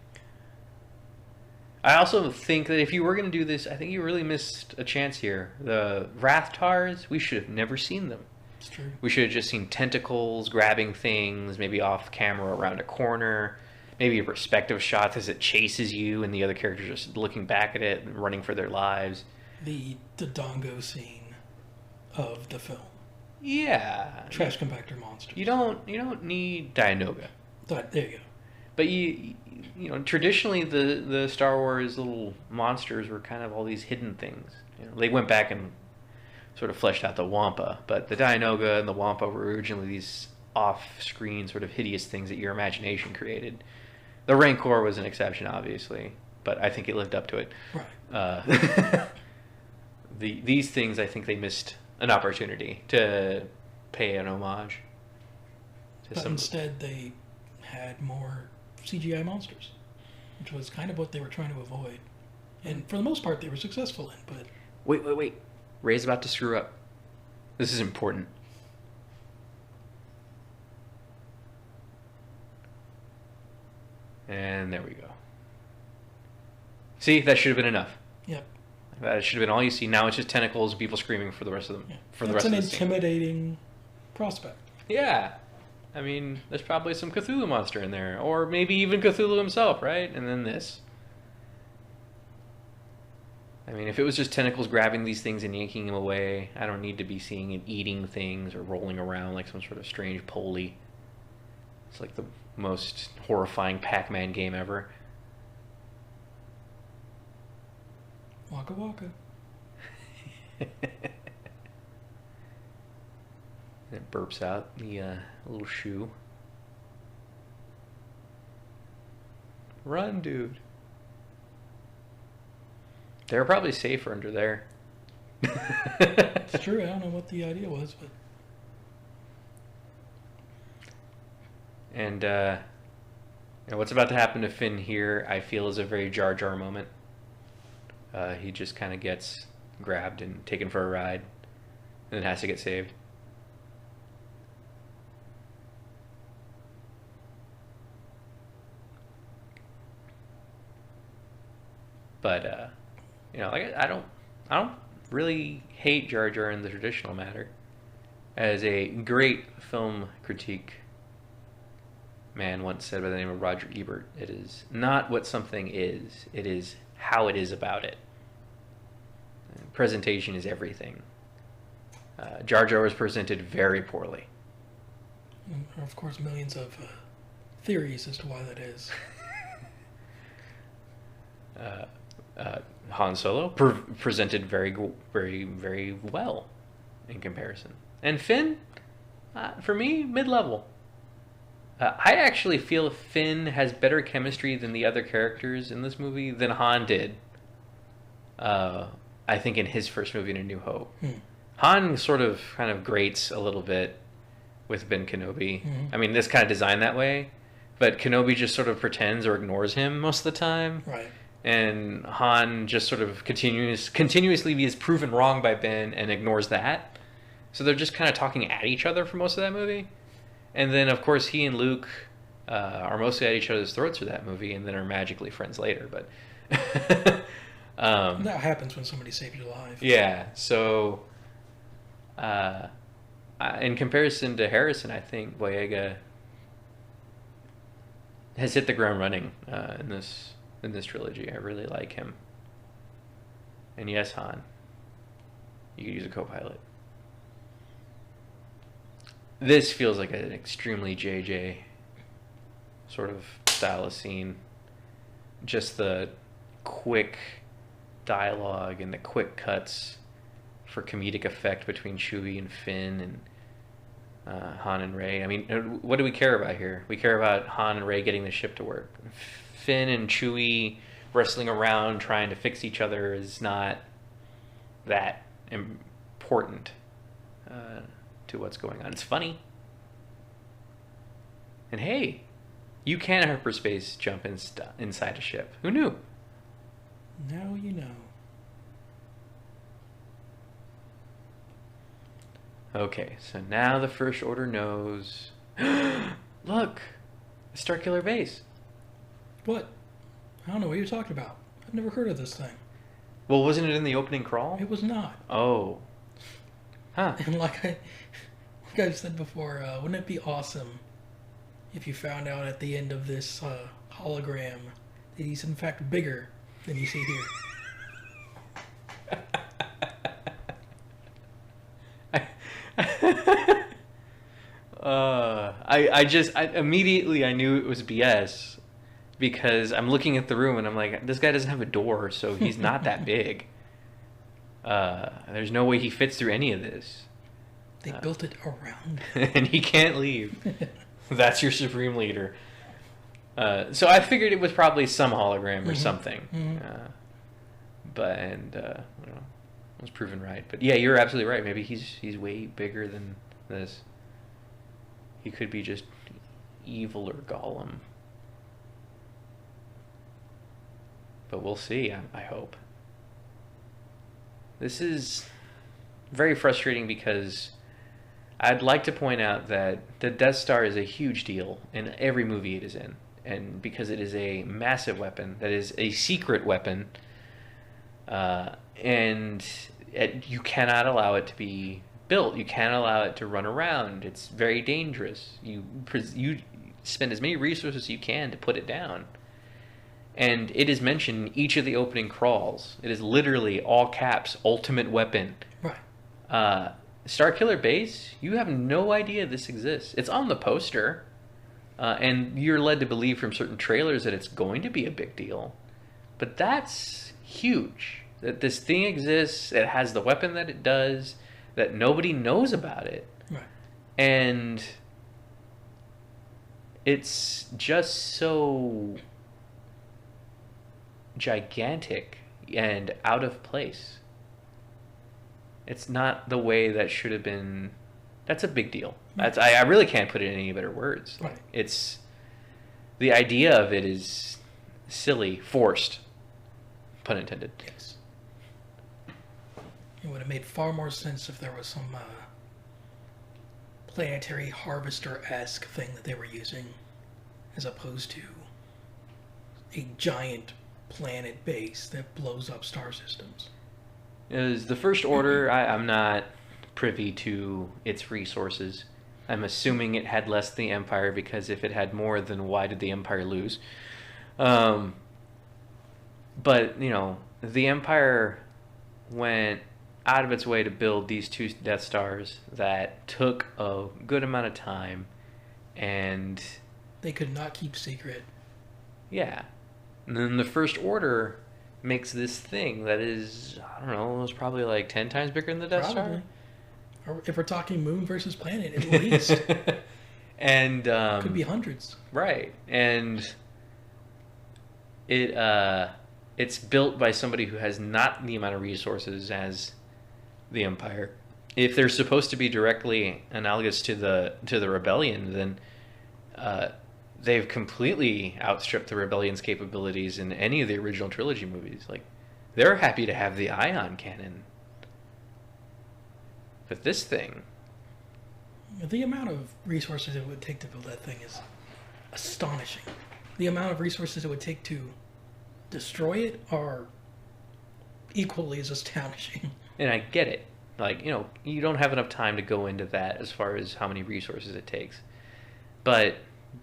I also think that if you were going to do this, I think you really missed a chance here. The Rathtars, we should have never seen them. It's true. We should have just seen tentacles grabbing things, maybe off camera around a corner, maybe a perspective shot as it chases you and the other characters just looking back at it and running for their lives. The Dodongo scene of the film. Yeah. Trash compactor monsters. You don't need Dianoga. There you go. But you know, traditionally the Star Wars little monsters were kind of all these hidden things. You know, they went back and sort of fleshed out the Wampa, but the Dianoga and the Wampa were originally these off-screen sort of hideous things that your imagination created. The Rancor was an exception, obviously, but I think it lived up to it. Right. These things, I think they missed an opportunity to pay an homage to But some. instead, they had more CGI monsters, which was kind of what they were trying to avoid. And for the most part, they were successful in, but... Wait. Ray's about to screw up. This is important. And there we go. See, that should have been enough. Yep. That should have been all you see. Now it's just tentacles and people screaming for the rest of them. Yeah. For the That's rest an of the scene. intimidating prospect. Yeah. I mean, there's probably some Cthulhu monster in there. Or maybe even Cthulhu himself, right? And then this. I mean, if it was just tentacles grabbing these things and yanking them away, I don't need to be seeing it eating things or rolling around like some sort of strange poley. It's like the most horrifying Pac-Man game ever. Waka waka. And it burps out the little shoe. Run, dude. They're probably safer under there. It's true. I don't know what the idea was, but... And what's about to happen to Finn here, I feel, is a very Jar Jar moment. He just kind of gets grabbed and taken for a ride, and then has to get saved. But like I don't really hate Jar Jar in the traditional matter. As a great film critique man once said by the name of Roger Ebert, it is not what something is, it is how it is about it. Presentation is everything. Jar Jar was presented very poorly. And there are, of course, millions of theories as to why that is. Han Solo presented very, very, very well in comparison. And Finn, for me, mid-level. I actually feel Finn has better chemistry than the other characters in this movie than Han did. I think in his first movie in A New Hope. Han sort of kind of grates a little bit with Ben Kenobi. I mean, this kind of designed that way, but Kenobi just sort of pretends or ignores him most of the time. Right. And Han just sort of continuously is proven wrong by Ben and ignores that. So they're just kind of talking at each other for most of that movie. And then, of course, he and Luke are mostly at each other's throats for that movie and then are magically friends later. But that happens when somebody saves your life. yeah, so in comparison to Harrison, I think Boyega has hit the ground running in this trilogy. I really like him. And yes, Han, you could use a co-pilot. This feels like an extremely JJ sort of style of scene. Just the quick dialogue and the quick cuts for comedic effect between Chewie and Finn and Han and Rey. I mean, what do we care about here? We care about Han and Rey getting the ship to work. Finn and Chewie wrestling around trying to fix each other is not that important to what's going on. It's funny. And hey, you can hyperspace jump inside a ship. Who knew? Now you know. Okay, so now the First Order knows. Look, a Starkiller base. What? I don't know what you're talking about. I've never heard of this thing. Well, wasn't it in the opening crawl? It was not. Oh. Huh. And like I've said before, wouldn't it be awesome if you found out at the end of this hologram that he's in fact bigger than you see here? I immediately I knew it was BS because I'm looking at the room and I'm like, this guy doesn't have a door, so he's not that big. There's no way he fits through any of this. They built it around. And he can't leave. That's your supreme leader. So I figured it was probably some hologram or something. I was proven right. But yeah, you're absolutely right. Maybe he's way bigger than this. He could be just evil or Gollum. But we'll see, I hope. This is very frustrating because I'd like to point out that the Death Star is a huge deal in every movie it is in. And because it is a massive weapon, that is a secret weapon, and you cannot allow it to be built. You can't allow it to run around. It's very dangerous. You spend as many resources as you can to put it down. And it is mentioned in each of the opening crawls. It is literally all caps, ultimate weapon. Right. Starkiller Base, you have no idea this exists. It's on the poster, and you're led to believe from certain trailers that it's going to be a big deal. But that's huge. That this thing exists, it has the weapon that it does, that nobody knows about it. Right. And it's just so gigantic and out of place. It's not the way that should have been. That's a big deal. That's I really can't put it in any better words. Right. It's the idea of it is silly, forced, pun intended. Yes. It would have made far more sense if there was some planetary harvester-esque thing that they were using, as opposed to a giant planet base that blows up star systems. Is the First Order, I'm not privy to its resources. I'm assuming it had less than the Empire, because if it had more, then why did the Empire lose? But, the Empire went out of its way to build these two Death Stars that took a good amount of time, and they could not keep secret. Yeah. And then the First Order makes this thing that is, I don't know, it was probably like 10 times bigger than the Death Star. Or if we're talking moon versus planet, at least. And could be hundreds. Right. And it's built by somebody who has not the amount of resources as the Empire. If they're supposed to be directly analogous to the Rebellion, then they've completely outstripped the Rebellion's capabilities in any of the original trilogy movies. Like, they're happy to have the ion cannon. But this thing... The amount of resources it would take to build that thing is astonishing. The amount of resources it would take to destroy it are equally as astonishing. And I get it. Like, you don't have enough time to go into that as far as how many resources it takes. But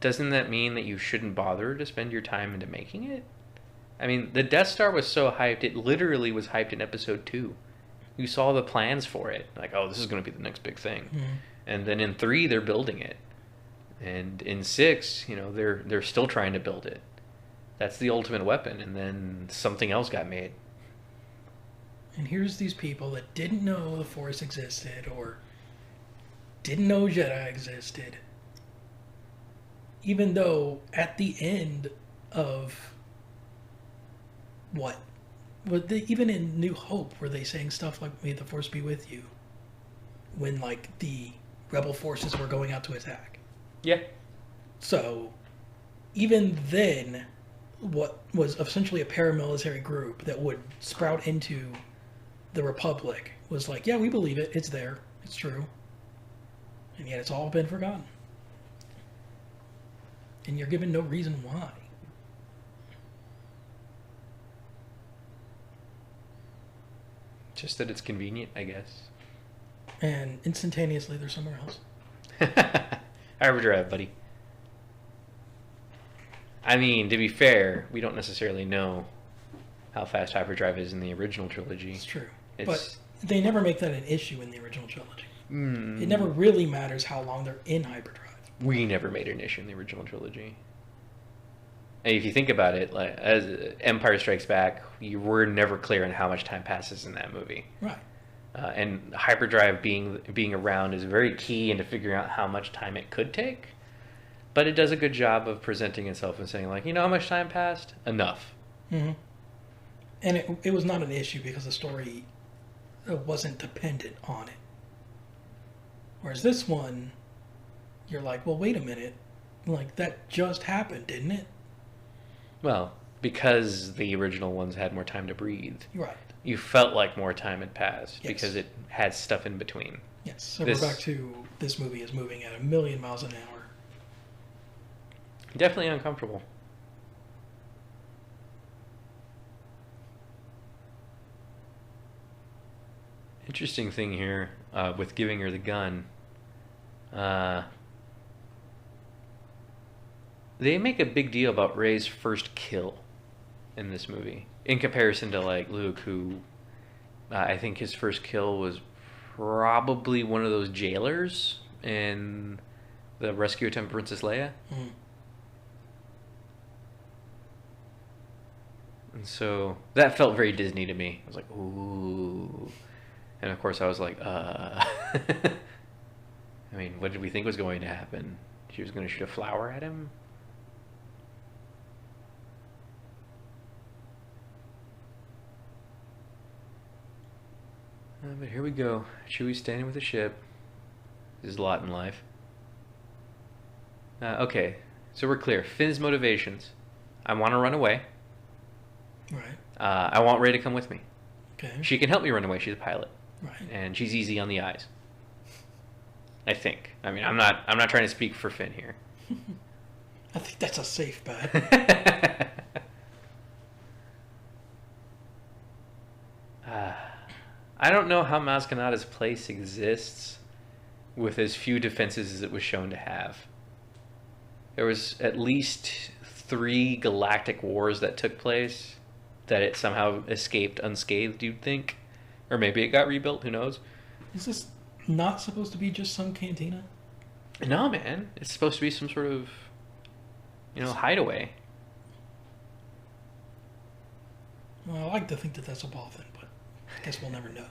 doesn't that mean that you shouldn't bother to spend your time into making it? I mean, the Death Star was so hyped, it literally was hyped in Episode 2. You saw the plans for it. Like, oh, this is going to be the next big thing. Mm-hmm. And then in 3, they're building it. And in 6, they're still trying to build it. That's the ultimate weapon. And then something else got made. And here's these people that didn't know the Force existed or didn't know Jedi existed. Even though at the end of what? Even in New Hope, were they saying stuff like, may the Force be with you? When, the rebel forces were going out to attack. Yeah. So even then, what was essentially a paramilitary group that would sprout into the Republic was like, yeah, we believe it. It's there. It's true. And yet it's all been forgotten. And you're given no reason why. Just that it's convenient, I guess. And instantaneously, they're somewhere else. Hyperdrive, buddy. I mean, to be fair, we don't necessarily know how fast hyperdrive is in the original trilogy. It's true. But they never make that an issue in the original trilogy. Mm, It never really matters how long they're in hyperdrive. we never made an issue in the original trilogy. And if you think about it, like as Empire Strikes Back, you were never clear on how much time passes in that movie. Right. And hyperdrive being around is very key into figuring out how much time it could take. But it does a good job of presenting itself and saying, like, you know how much time passed? Enough. Mm-hmm. And it was not an issue because the story wasn't dependent on it. Whereas this one, you're like, well, wait a minute. Like, that just happened, didn't it? Well, because the original ones had more time to breathe. Right. You felt like more time had passed Yes. because it had stuff in between. Yes. So This- we're back to this movie is moving at 1,000,000 miles an hour. Definitely uncomfortable. Interesting thing here with giving her the gun. They make a big deal about Rey's first kill in this movie, in comparison to like Luke, who I think his first kill was probably one of those jailers in the Rescue Attempt of Princess Leia. Mm. And so that felt very Disney to me. I was like, ooh. And of course I was like, I mean, what did we think was going to happen? She was going to shoot a flower at him? But here we go. Chewie standing with the ship. This is a lot in life. Okay, so we're clear. Finn's motivations. I want to run away. Right. I want Rey to come with me. Okay. She can help me run away. She's a pilot, Right. and she's easy on the eyes. I think. I mean, I'm not trying to speak for Finn here. I think that's a safe bet. I don't know how Maz Kanata's place exists with as few defenses as it was shown to have. There was at least 3 galactic wars that took place that it somehow escaped unscathed, you'd think. Or maybe it got rebuilt, who knows? Is this not supposed to be just some cantina? No, man. It's supposed to be some sort of, hideaway. Well, I like to think that that's a Bothan, but I guess we'll never know.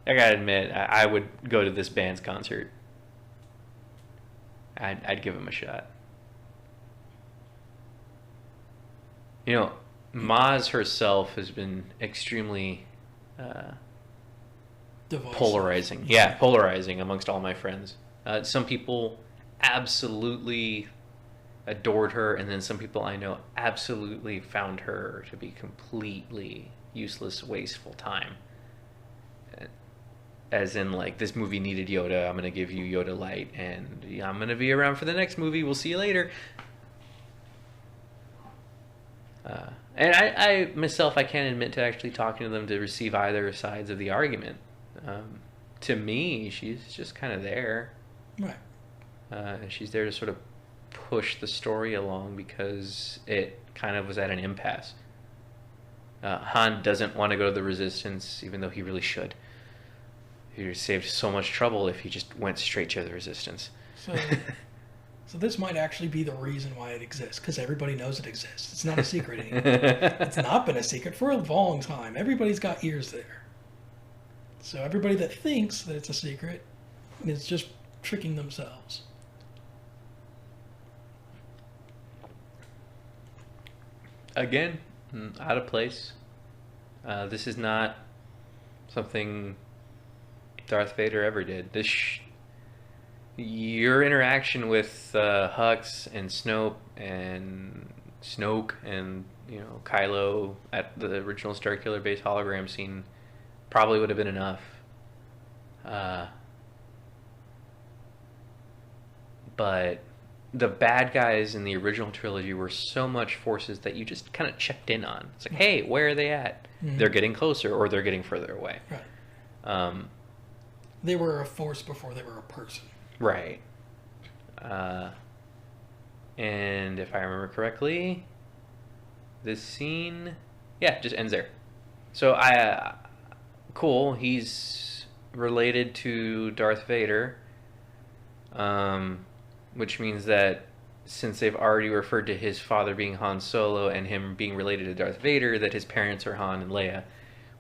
I gotta admit, I would go to this band's concert. I'd give them a shot. Maz herself has been extremely Divisive. polarizing. Yeah, polarizing amongst all my friends. Some people absolutely adored her, and then some people I know absolutely found her to be completely useless, wasteful time. As in, like, this movie needed Yoda, I'm going to give you Yoda Light, and I'm going to be around for the next movie, we'll see you later. And I myself, I can't admit to actually talking to them to receive either sides of the argument. To me, she's just kind of there. Right. She's there to sort of push the story along because it kind of was at an impasse. Han doesn't want to go to the Resistance, even though he really should. He would have saved so much trouble if he just went straight to the Resistance. So this might actually be the reason why it exists, because everybody knows it exists. It's not a secret anymore. It's not been a secret for a long time. Everybody's got ears there. So everybody that thinks that it's a secret is just tricking themselves. Again, out of place. This is not something Darth Vader ever did. your interaction with Hux and Snoke and Kylo at the original Starkiller base hologram scene probably would have been enough. But the bad guys in the original trilogy were so much forces that you just kind of checked in on. It's like, hey, where are they at? Mm-hmm. They're getting closer or they're getting further away. Right. They were a force before they were a person. Right. And if I remember correctly, this scene, just ends there. So cool. He's related to Darth Vader. Which means that since they've already referred to his father being Han Solo and him being related to Darth Vader, that his parents are Han and Leia,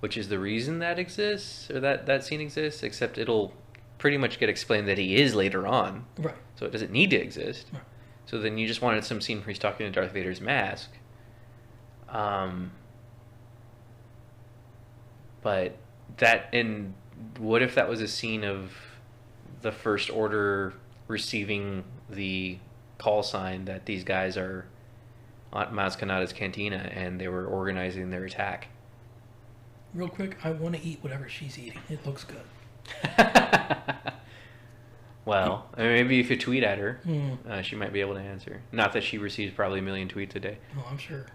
which is the reason that exists, or that scene exists, except it'll pretty much get explained that he is later on. Right. So it doesn't need to exist. Right. So then you just wanted some scene where he's talking to Darth Vader's mask. But what if that was a scene of the First Order receiving the call sign that these guys are at Maz Kanata's cantina and they were organizing their attack? Real quick, I want to eat whatever she's eating. It looks good. Well, maybe if you tweet at her, she might be able to answer. Not that she receives probably 1 million tweets a day. Oh, I'm sure.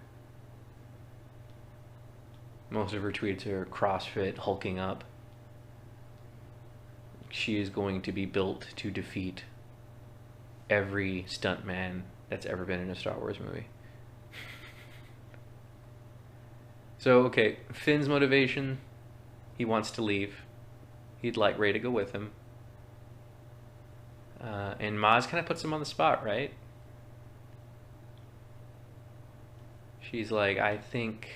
Most of her tweets are CrossFit hulking up. She is going to be built to defeat every stuntman that's ever been in a Star Wars movie. So, okay, Finn's motivation, he wants to leave. He'd like Rey to go with him. And Maz kind of puts him on the spot, right? She's like, I think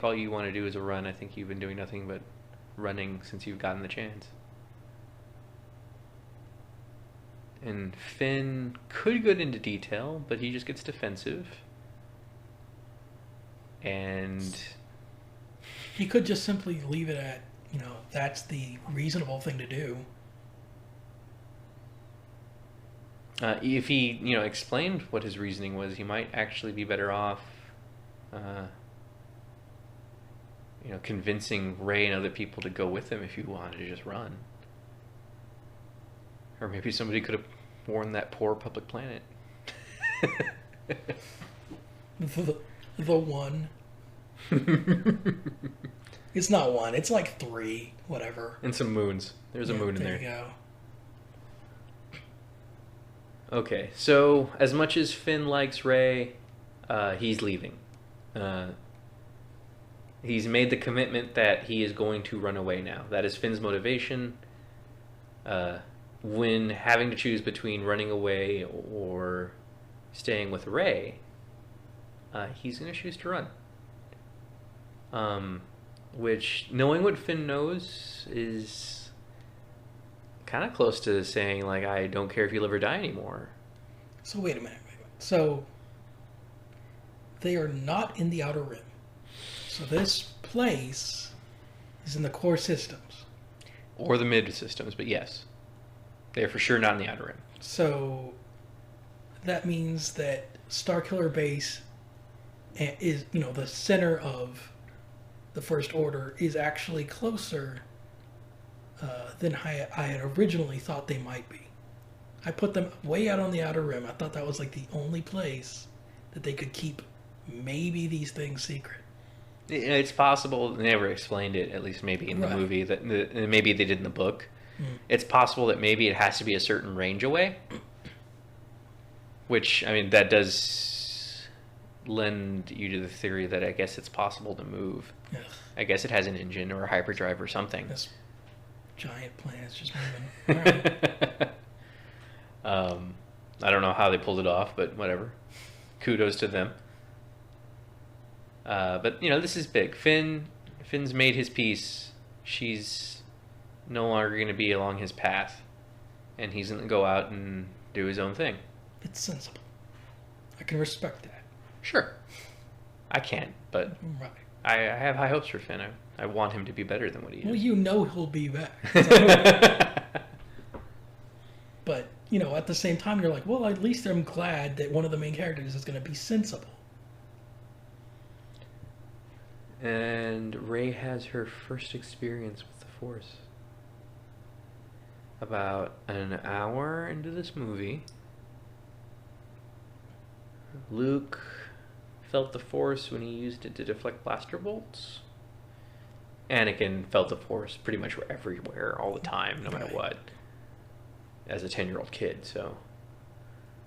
all you want to do is a run. I think you've been doing nothing but running since you've gotten the chance. And Finn could get into detail, but he just gets defensive. And he could just simply leave it at, that's the reasonable thing to do. If he, explained what his reasoning was, he might actually be better off, convincing Rey and other people to go with him if he wanted to just run. Or maybe somebody could have warned that poor public planet. The one. It's not one. It's like 3, whatever. And some moons. There's a moon in there. There you go. Okay, so as much as Finn likes Rey, he's leaving. He's made the commitment that he is going to run away now. That is Finn's motivation. When having to choose between running away or staying with Rey, he's going to choose to run. Which, knowing what Finn knows, is kind of close to saying, like, I don't care if you live or die anymore. So wait a minute. So they are not in the Outer Rim. So this place is in the core systems. Or the mid systems, but yes. They're for sure not in the Outer Rim. So that means that Starkiller Base is, the center of the First Order is actually closer than I had originally thought they might be. I put them way out on the Outer Rim. I thought that was like the only place that they could keep maybe these things secret. It's possible. They never explained it, at least maybe in the movie, that maybe they did in the book. It's possible that maybe it has to be a certain range away. Which, I mean, that does lend you to the theory that I guess it's possible to move. Ugh. I guess it has an engine or a hyperdrive or something. This giant planet's just moving. All right. I don't know how they pulled it off, but whatever. Kudos to them. But, this is big. Finn's made his peace. She's no longer going to be along his path. And he's going to go out and do his own thing. It's sensible. I can respect that. Sure. I can't, but right. I have high hopes for Finn. I want him to be better than what he is. Well, he'll be back. But, at the same time, you're like, well, at least I'm glad that one of the main characters is going to be sensible. And Rey has her first experience with the Force. About an hour into this movie, Luke felt the Force when he used it to deflect blaster bolts. Anakin felt the Force pretty much everywhere, all the time, no matter what, as a 10-year-old kid. So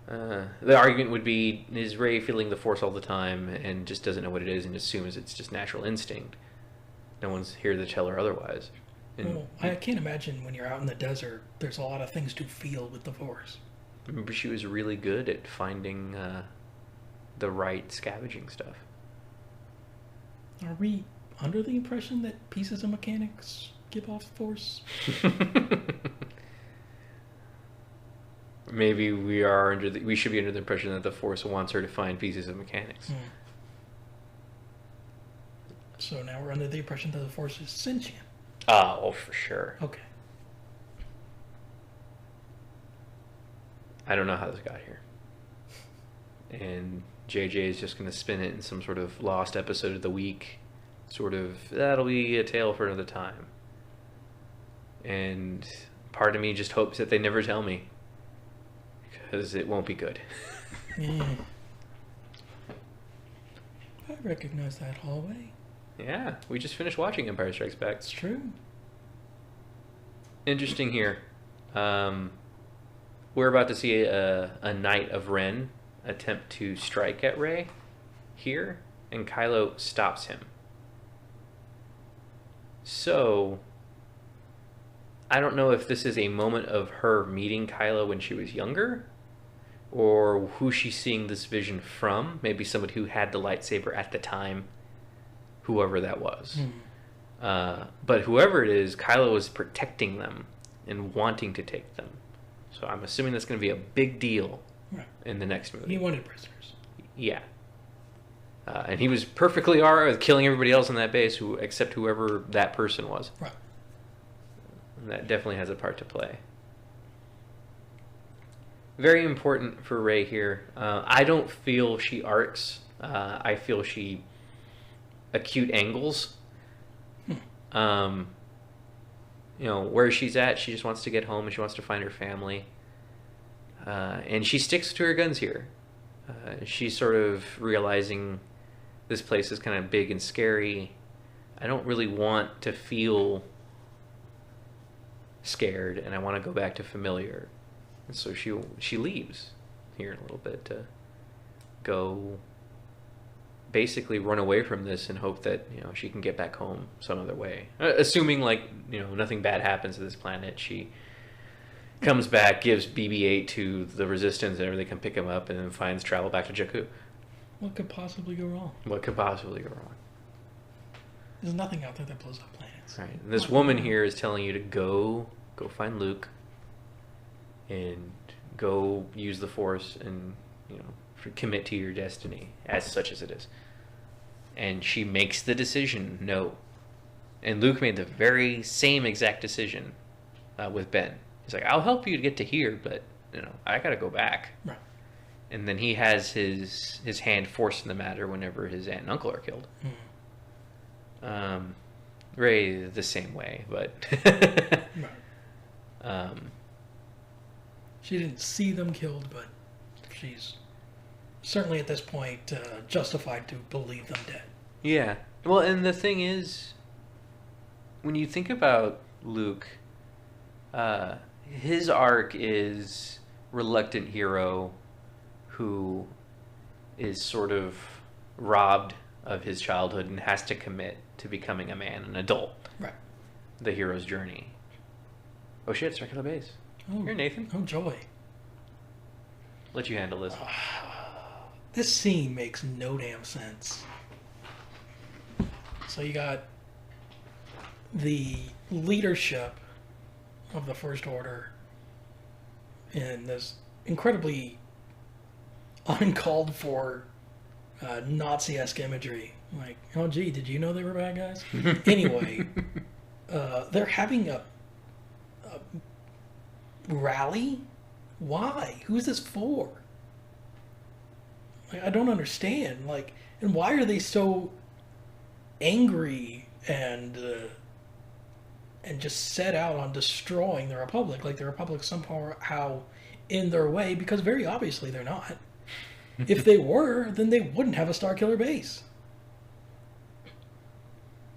the argument would be, is Rey feeling the Force all the time and just doesn't know what it is and assumes it's just natural instinct? No one's here to tell her otherwise. Well, I can't imagine when you're out in the desert, there's a lot of things to feel with the Force. Remember, she was really good at finding the right scavenging stuff. Are we under the impression that pieces of mechanics give off the Force? Maybe we should be under the impression that the Force wants her to find pieces of mechanics. So now we're under the impression that the Force is sentient. Oh, for sure. Okay. I don't know how this got here. And JJ is just going to spin it in some sort of lost episode of the week. That'll be a tale for another time. And part of me just hopes that they never tell me. Because it won't be good. Yeah. I recognize that hallway. Yeah, we just finished watching Empire Strikes Back. It's true. Interesting here. We're about to see a Knight of Ren attempt to strike at Rey here, and Kylo stops him. So, I don't know if this is a moment of her meeting Kylo when she was younger, or who she's seeing this vision from. Maybe somebody who had the lightsaber at the time, whoever that was. But whoever it is, Kylo is protecting them and wanting to take them. So I'm assuming that's going to be a big deal in the next movie. He wanted prisoners. Yeah. And he was perfectly all right with killing everybody else on that base, except whoever that person was. Right. And that definitely has a part to play. Very important for Rey here. I don't feel she arcs. I feel she acute angles. Where she's at, she just wants to get home and she wants to find her family. And she sticks to her guns here. She's sort of realizing this place is kind of big and scary. I don't really want to feel scared, and I want to go back to familiar. And so she leaves here in a little bit to go basically run away from this and hope that she can get back home some other way. Assuming nothing bad happens to this planet, she comes back, gives BB-8 to the Resistance, and they can pick him up, and then finds travel back to Jakku. What could possibly go wrong? What could possibly go wrong? There's nothing out there that blows up planets. Right. And this woman here is telling you to go find Luke and go use the Force and commit to your destiny, as such as it is. And she makes the decision, no. And Luke made the very same exact decision with Ben. He's like, I'll help you to get to here, but I gotta go back. Right. And then he has his hand forced in the matter whenever his aunt and uncle are killed. Rey the same way, but right. She didn't see them killed, but she's certainly at this point justified to believe them dead. Yeah. Well, and the thing is, when you think about Luke, his arc is reluctant hero who is sort of robbed of his childhood and has to commit to becoming a man, an adult. Right. The hero's journey. Oh shit, Circular Base. Oh, Here, Nathan. Oh, joy. Let you handle this. This scene makes no damn sense. So you got the leadership of the First Order in this incredibly uncalled for Nazi-esque imagery. Like, oh gee, did you know they were bad guys? Anyway, they're having a rally Why? Who's this for? Like, I don't understand. Like, and why are they so angry and just set out on destroying the Republic? Like the Republic somehow in their way, because very obviously they're not. If they were, then they wouldn't have a Starkiller base.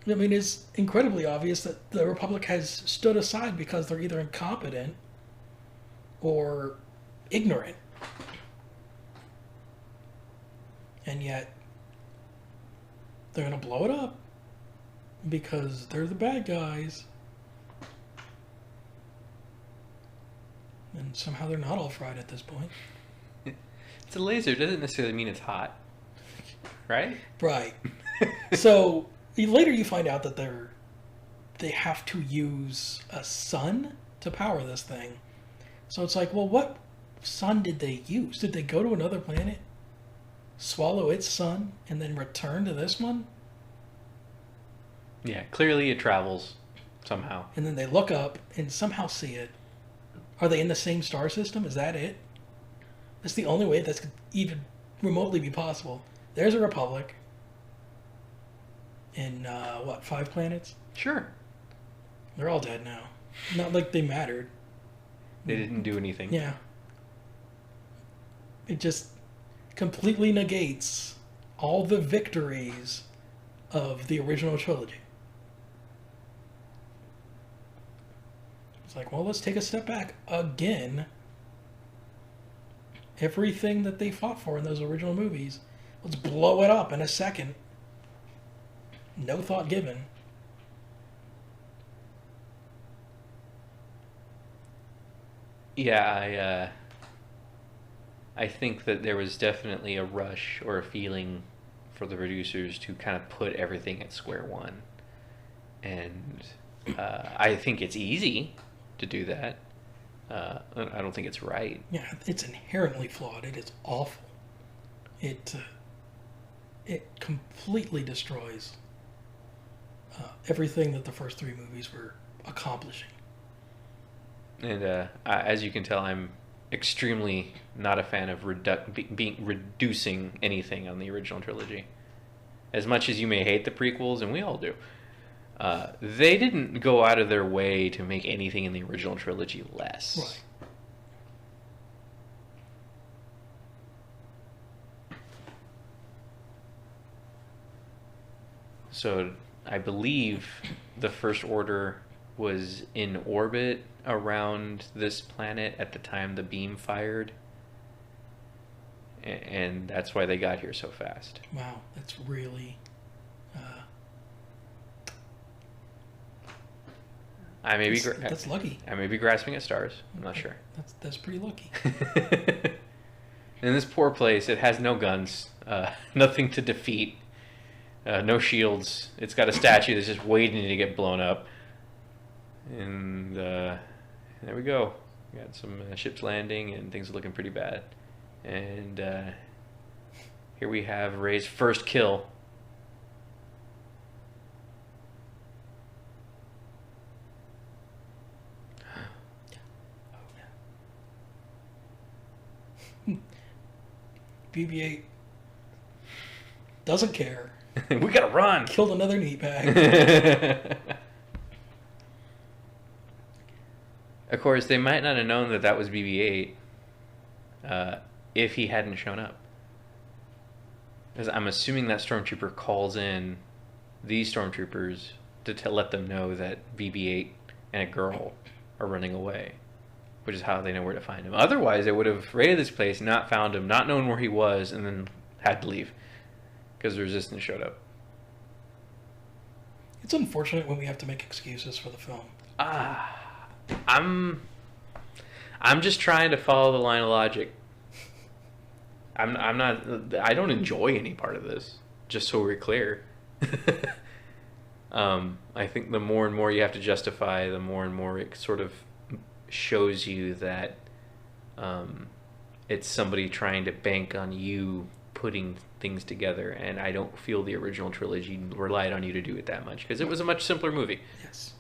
I mean, it's incredibly obvious that the Republic has stood aside because they're either incompetent or ignorant. And yet, they're going to blow it up because they're the bad guys. And somehow they're not all fried at this point. It's a laser. It doesn't necessarily mean it's hot. Right? Right. So later you find out that they have to use a sun to power this thing. So it's like, well, what sun did they use? Did they go to another planet, swallow its sun, and then return to this one? Yeah, clearly it travels somehow. And then they look up and somehow see it. Are they in the same star system? Is that it? That's the only way that could even remotely be possible. There's a Republic in, 5 planets? Sure. They're all dead now. Not like they mattered. They didn't do anything. Yeah. It just completely negates all the victories of the original trilogy. It's like, well, let's take a step back again. Everything that they fought for in those original movies, let's blow it up in a second. No thought given. Yeah, I think that there was definitely a rush or a feeling for the producers to kind of put everything at square one. And I think it's easy to do that. I don't think it's right. Yeah, it's inherently flawed. It is awful. It completely destroys everything that the first 3 movies were accomplishing. And as you can tell, I'm extremely not a fan of reducing anything on the original trilogy. As much as you may hate the prequels, and we all do, they didn't go out of their way to make anything in the original trilogy less. Right. So I believe the First Order was in orbit around this planet at the time the beam fired. And that's why they got here so fast. Wow, that's really... that's lucky. I may be grasping at stars. I'm not sure. That's pretty lucky. In this poor place, it has no guns, nothing to defeat, no shields. It's got a statue that's just waiting to get blown up. And there we go. We got some ships landing, and things are looking pretty bad. And here we have Rey's first kill. BB-8 doesn't care. We gotta run. Killed another neat bag. Of course, they might not have known that that was BB-8 if he hadn't shown up. Because I'm assuming that stormtrooper calls in these stormtroopers to let them know that BB-8 and a girl are running away, which is how they know where to find him. Otherwise, they would have raided this place, not found him, not known where he was, and then had to leave because the Resistance showed up. It's unfortunate when we have to make excuses for the film. I'm just trying to follow the line of logic. I'm not. I don't enjoy any part of this. Just so we're clear. I think the more and more you have to justify, the more and more it sort of shows you that it's somebody trying to bank on you putting things together, and I don't feel the original trilogy relied on you to do it that much because it was a much simpler movie. Yes.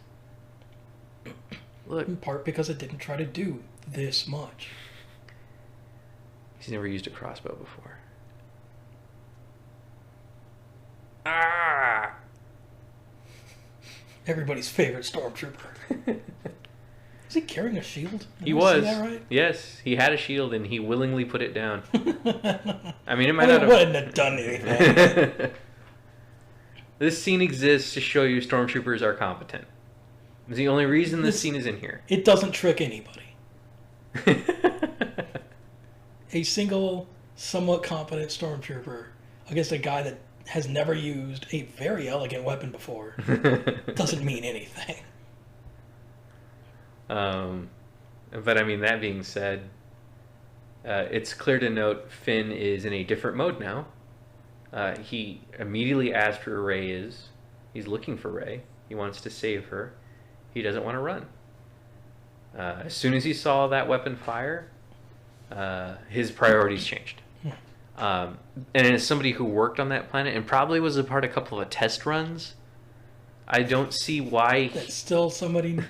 Look, In part because it didn't try to do this much. He's never used a crossbow before. Ah! Everybody's favorite stormtrooper. Is he carrying a shield? He was. See that right? Yes, he had a shield and he willingly put it down. I mean, it might Well, not it wouldn't have done anything. have. This scene exists to show you stormtroopers are competent. It's the only reason this scene is in here. It doesn't trick anybody. A single, somewhat competent stormtrooper against a guy that has never used a very elegant weapon before doesn't mean anything. But I mean, that being said, it's clear to note Finn is in a different mode now. He immediately asked where Rey is. He's looking for Rey. He wants to save her. He doesn't want to run. As soon as he saw that weapon fire, his priorities changed. And as somebody who worked on that planet and probably was a part of a couple of test runs, I don't see why... That's still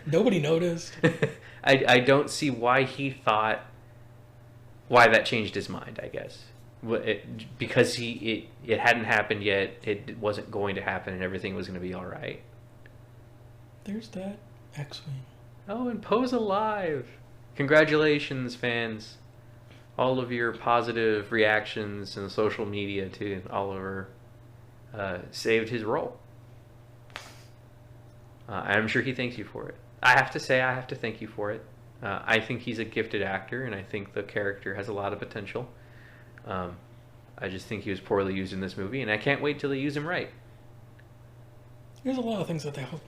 nobody noticed. I don't see why he thought... Why that changed his mind, I guess. Because it hadn't happened yet, it wasn't going to happen, and everything was going to be alright. There's that X-Wing. Oh, and Poe's alive! Congratulations, fans. All of your positive reactions and social media to Oliver saved his role. I'm sure he thanks you for it. I have to say, I have to thank you for it. I think he's a gifted actor, and I think the character has a lot of potential. I just think he was poorly used in this movie, and I can't wait till they use him right. There's a lot of things that I hope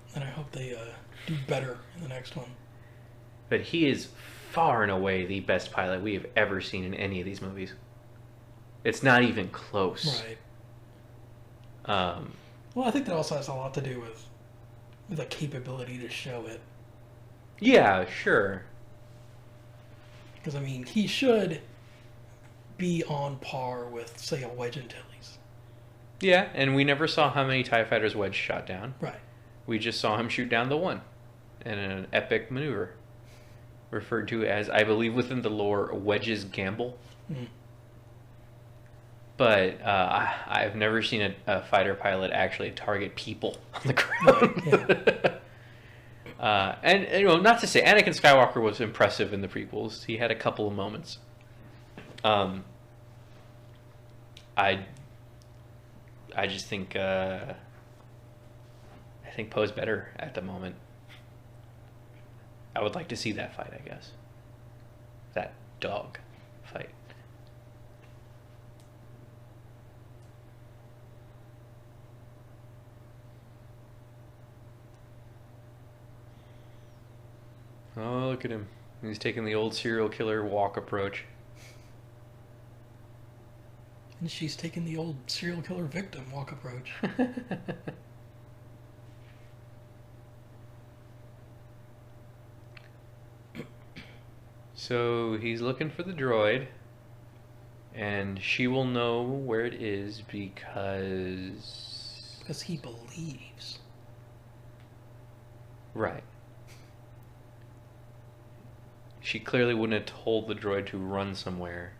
they do better in the next one. But he is far and away the best pilot we have ever seen in any of these movies. It's not even close. Right. Well, I think that also has a lot to do with the capability to show it. Yeah, sure. Because, I mean, he should be on par with, say, a Wedge Antilles. Yeah, and we never saw how many TIE fighters Wedge shot down. Right. We just saw him shoot down the one in an epic maneuver. Referred to as, I believe within the lore, Wedge's Gamble. Mm. But I've never seen a fighter pilot actually target people on the ground. Right, yeah. And you know, not to say Anakin Skywalker was impressive in the prequels. He had a couple of moments. I just think Poe's better at the moment. I would like to see that fight, I guess. That dog fight. Oh, look at him. He's taking the old serial killer walk approach. And she's taking the old serial killer victim walk approach. So he's looking for the droid, and she will know where it is because... Because he believes. Right. She clearly wouldn't have told the droid to run somewhere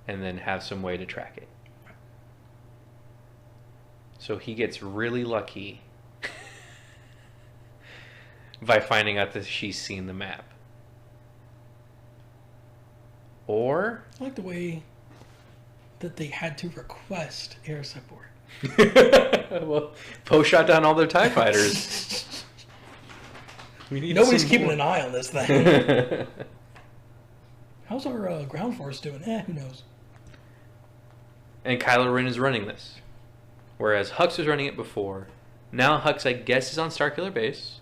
and then have some way to track it. So he gets really lucky by finding out that she's seen the map. Or... I like the way that they had to request air support. Well, Poe shot down all their TIE fighters. Nobody's keeping an eye on this thing. How's our ground force doing? Who knows? And Kylo Ren is running this. Whereas Hux was running it before. Now Hux, I guess, is on Starkiller Base.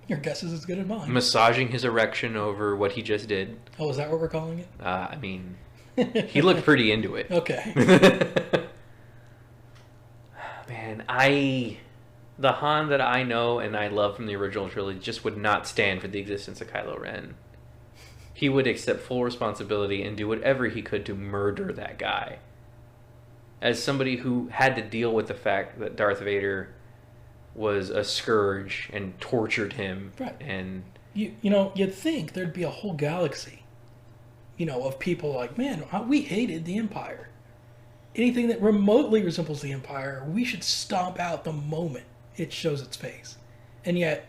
Your guess is as good as mine. Massaging his erection over what he just did. Oh, is that what we're calling it? I mean, he looked pretty into it. Okay. Man, the Han that I know and I love from the original trilogy just would not stand for the existence of Kylo Ren. He would accept full responsibility and do whatever he could to murder that guy. As somebody who had to deal with the fact that Darth Vader was a scourge and tortured him. Right. And you know, you'd think there'd be a whole galaxy of people like, man, we hated the Empire. Anything that remotely resembles the Empire, we should stomp out the moment it shows its face. And yet,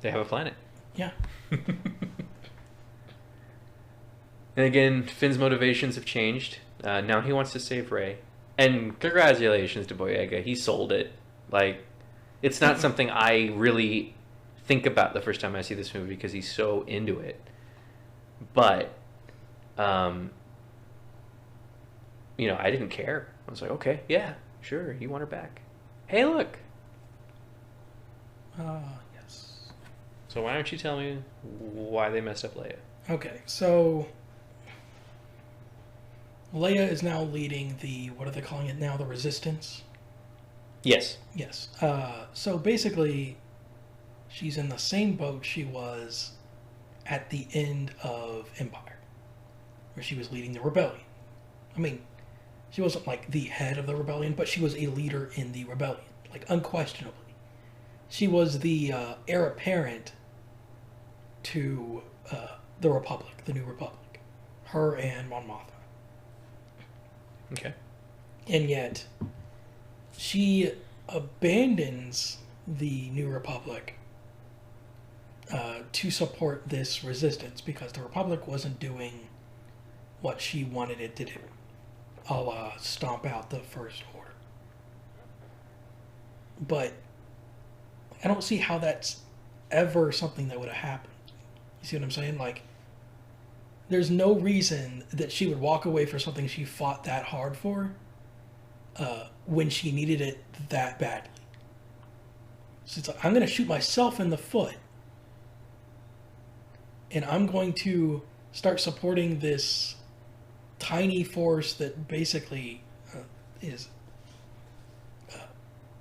they have a planet. Yeah. And again, Finn's motivations have changed. Now he wants to save Rey. And congratulations to Boyega. He sold it. Like, it's not something I really think about the first time I see this movie because he's so into it. But, I didn't care. I was like, okay, yeah, sure, you want her back. Hey, look. Yes. So why don't you tell me why they messed up Leia? Okay, so Leia is now leading what are they calling it now? The Resistance? Yes. Yes. So basically, she's in the same boat she was at the end of Empire, where she was leading the rebellion. I mean, she wasn't like the head of the rebellion, but she was a leader in the rebellion, like unquestionably. She was the heir apparent to the Republic, the New Republic. Her and Mon Mothma. Okay. And yet, she abandons the New Republic to support this resistance because the Republic wasn't doing what she wanted it to do. I'll stomp out the First Order. But I don't see how that's ever something that would have happened. You see what I'm saying? Like, there's no reason that she would walk away for something she fought that hard for when she needed it that badly. So it's like, I'm going to shoot myself in the foot. And I'm going to start supporting this tiny force that basically is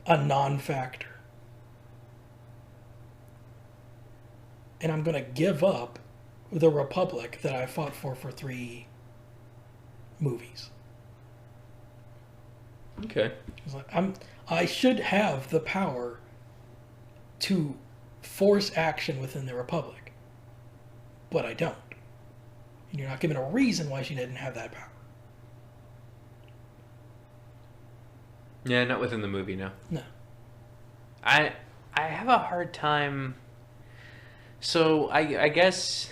a non-factor. And I'm going to give up the Republic that I fought for 3 movies. Okay. It's like, I should have the power to force action within the Republic, but I don't. And you're not given a reason why she didn't have that power. Yeah, not within the movie, no. No. I have a hard time. So I guess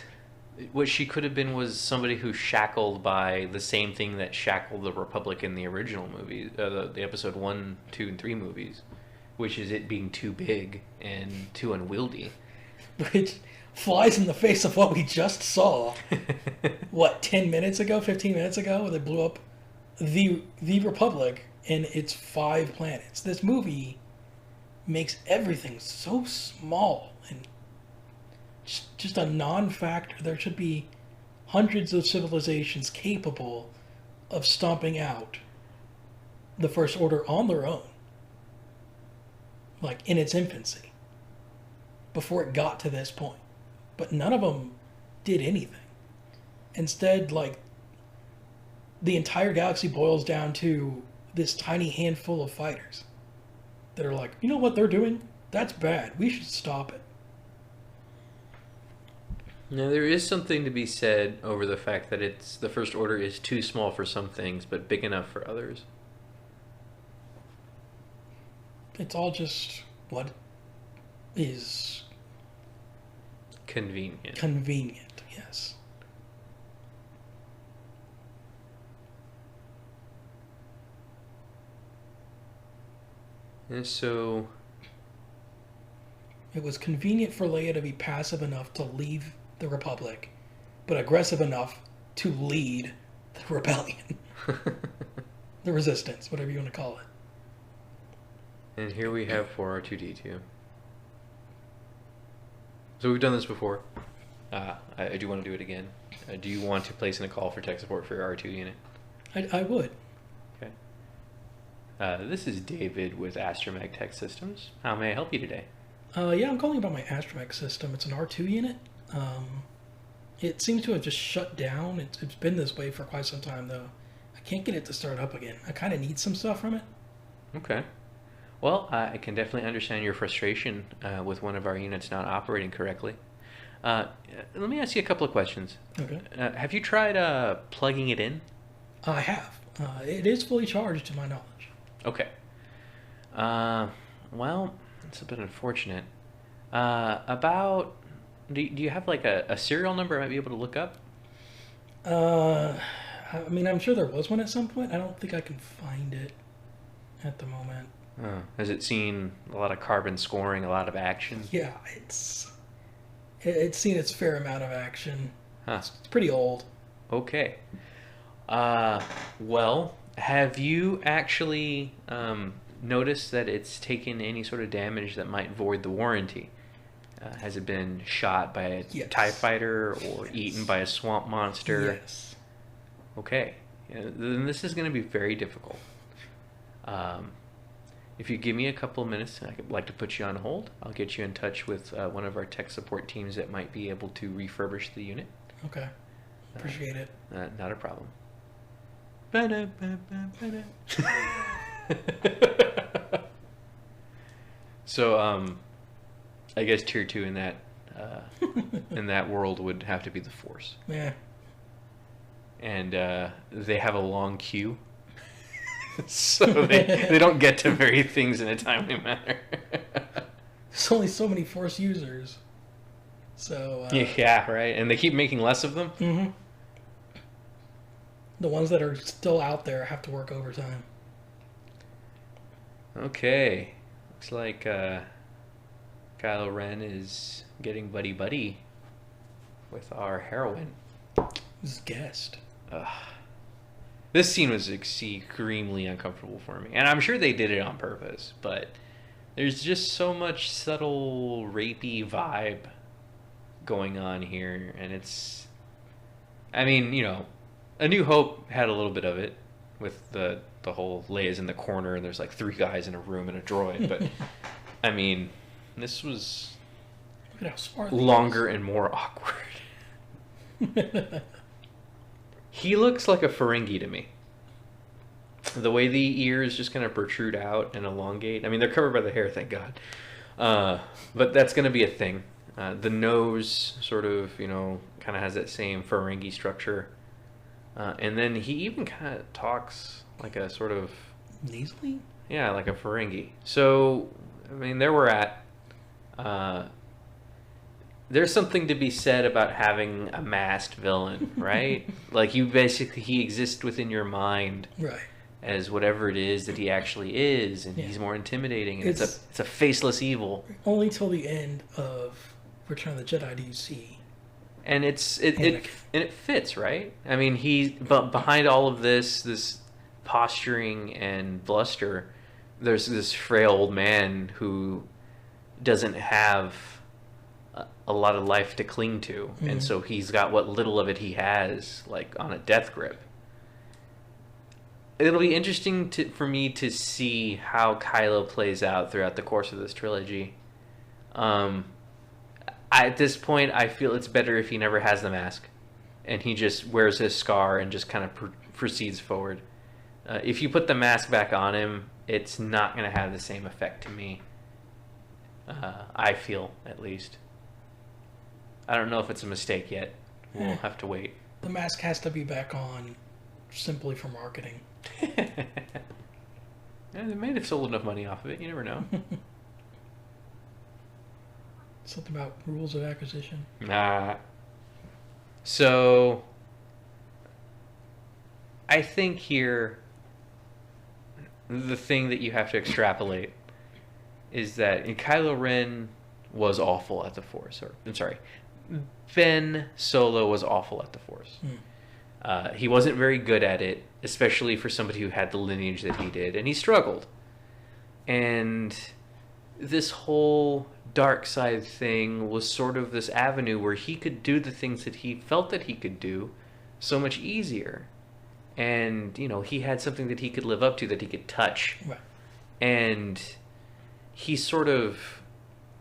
what she could have been was somebody who's shackled by the same thing that shackled the Republic in the original movie, the episode 1, 2, and 3 movies, which is it being too big and too unwieldy. Which flies in the face of what we just saw. What, 10 minutes ago, 15 minutes ago, they blew up the Republic and its 5 planets. This movie makes everything so small and just a non-factor. There should be hundreds of civilizations capable of stomping out the First Order on their own, like in its infancy, before it got to this point. But none of them did anything. Instead, like, the entire galaxy boils down to this tiny handful of fighters that are like, you know what they're doing? That's bad. We should stop it. Now, there is something to be said over the fact that the First Order is too small for some things, but big enough for others. It's all just what is convenient. Convenient, yes. And so it was convenient for Leia to be passive enough to leave the Republic, but aggressive enough to lead the rebellion. The resistance, whatever you want to call it. And here we have 4R2D2. So we've done this before. I do want to do it again. Do you want to place in a call for tech support for your R2 unit? I would. Okay. This is David with Astromech Tech Systems. How may I help you today? Yeah, I'm calling about my Astromech system. It's an R2 unit. It seems to have just shut down. It's been this way for quite some time, though. I can't get it to start up again. I kind of need some stuff from it. Okay. Well, I can definitely understand your frustration with one of our units not operating correctly. Uh, Let me ask you a couple of questions. Okay. Have you tried plugging it in? I have. It is fully charged to my knowledge. Okay. Well, it's a bit unfortunate. About, do you have like a serial number I might be able to look up? I mean, I'm sure there was one at some point. I don't think I can find it at the moment. Has it seen a lot of carbon scoring, a lot of action? Yeah, it's seen its fair amount of action. Huh. It's pretty old. Okay. Well, have you actually noticed that it's taken any sort of damage that might void the warranty? Has it been shot by a Yes. TIE fighter or Yes. eaten by a swamp monster? Yes. Okay. Then this is going to be very difficult. If you give me a couple of minutes, I'd like to put you on hold. I'll get you in touch with one of our tech support teams that might be able to refurbish the unit. Okay. Appreciate it. Not a problem. So, I guess tier 2 in that world would have to be the Force, Yeah. and they have a long queue, so they don't get to very things in a timely manner. There's only so many Force users. So. Yeah, right. And they keep making less of them. Mm-hmm. The ones that are still out there have to work overtime. Okay, looks like Kylo Ren is getting buddy with our heroine. This is guest. This scene was extremely uncomfortable for me, and I'm sure they did it on purpose, but there's just so much subtle rapey vibe going on here, and it's, I mean, A New Hope had a little bit of it with the whole Leia's in the corner and there's like 3 guys in a room and a droid, but I mean, this was Look at how smart longer and more awkward. He looks like a Ferengi to me. The way the ears just kind of protrude out and elongate. I mean, they're covered by the hair, thank God. But that's going to be a thing. The nose sort of, kind of has that same Ferengi structure. And then he even kind of talks like a sort of... Nasally? Yeah, like a Ferengi. So, I mean, there we're at. There's something to be said about having a masked villain, right? Like, he exists within your mind. Right. As whatever it is that he actually is, and he's more intimidating, and it's a faceless evil. Only till the end of Return of the Jedi do you see. And it fits, right? I mean, but behind all of this posturing and bluster, there's this frail old man who doesn't have a lot of life to cling to, and so he's got what little of it he has, like, on a death grip. It'll be interesting for me to see how Kylo plays out throughout the course of this trilogy. At this point, I feel it's better if he never has the mask, and he just wears his scar and just kind of proceeds forward. If you put the mask back on him, it's not going to have the same effect to me. I feel, at least. I don't know if it's a mistake yet. We'll have to wait. The mask has to be back on simply for marketing. Yeah, they might have sold enough money off of it. You never know. Something about rules of acquisition. Nah. So, I think here, the thing that you have to extrapolate is that Kylo Ren was awful at the Force. I'm sorry, Ben Solo was awful at the Force. He wasn't very good at it, especially for somebody who had the lineage that he did, and he struggled. And this whole dark side thing was sort of this avenue where he could do the things that he felt that he could do so much easier. And, he had something that he could live up to, that he could touch. Right. And he sort of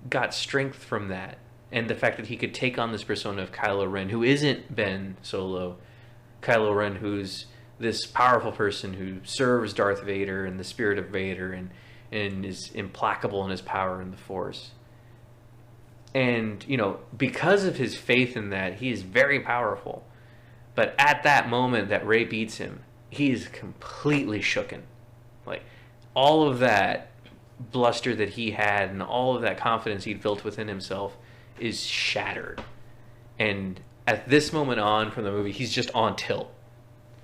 got strength from that. And the fact that he could take on this persona of Kylo Ren, who isn't Ben Solo. Kylo Ren, who's this powerful person who serves Darth Vader and the spirit of Vader and is implacable in his power in the Force. And, because of his faith in that, he is very powerful. But at that moment that Rey beats him, he is completely shooken. Like, all of that bluster that he had and all of that confidence he'd built within himself is shattered. And at this moment on from the movie, he's just on tilt.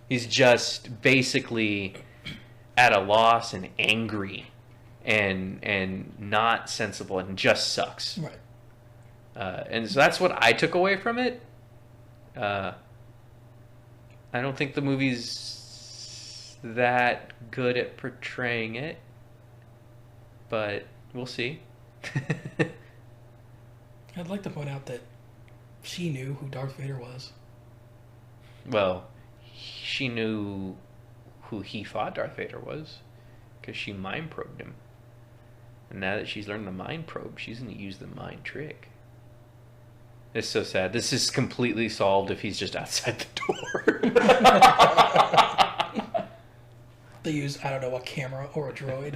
He's just basically at a loss and angry and not sensible and just sucks. Right. And so that's what I took away from it. I don't think the movie's that good at portraying it, but we'll see. I'd like to point out that she knew who Darth Vader was. Well, she knew who he thought Darth Vader was because she mind probed him. And now that she's learned the mind probe, she's going to use the mind trick. It's so sad. This is completely solved if he's just outside the door. They use, I don't know, a camera or a droid.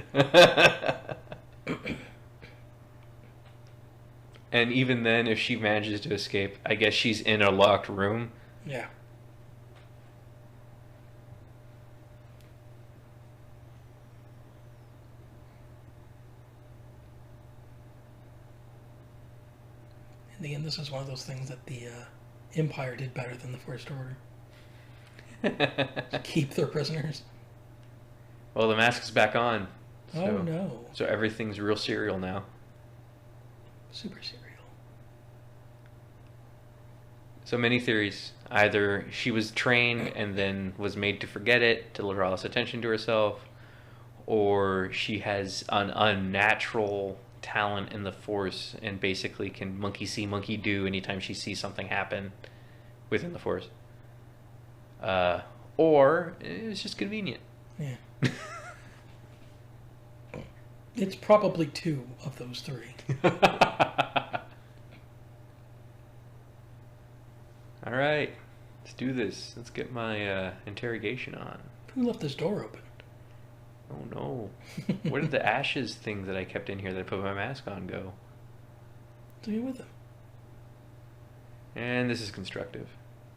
And even then, if she manages to escape, I guess she's in a locked room. Yeah. In the end, this is one of those things that the Empire did better than the First Order. Keep their prisoners. Well, the mask is back on. So, Oh no. So everything's real serial now. Super serial. So many theories. Either she was trained and then was made to forget it to draw less attention to herself, or she has an unnatural talent in the Force and basically can monkey see, monkey do anytime she sees something happen within the Force. Or it's just convenient. Yeah. It's probably two of those three. All right, let's do this. Let's get my interrogation on. Who left this door open? Oh no. Where did the ashes thing that I kept in here that I put my mask on go? Do you with them? And this is constructive.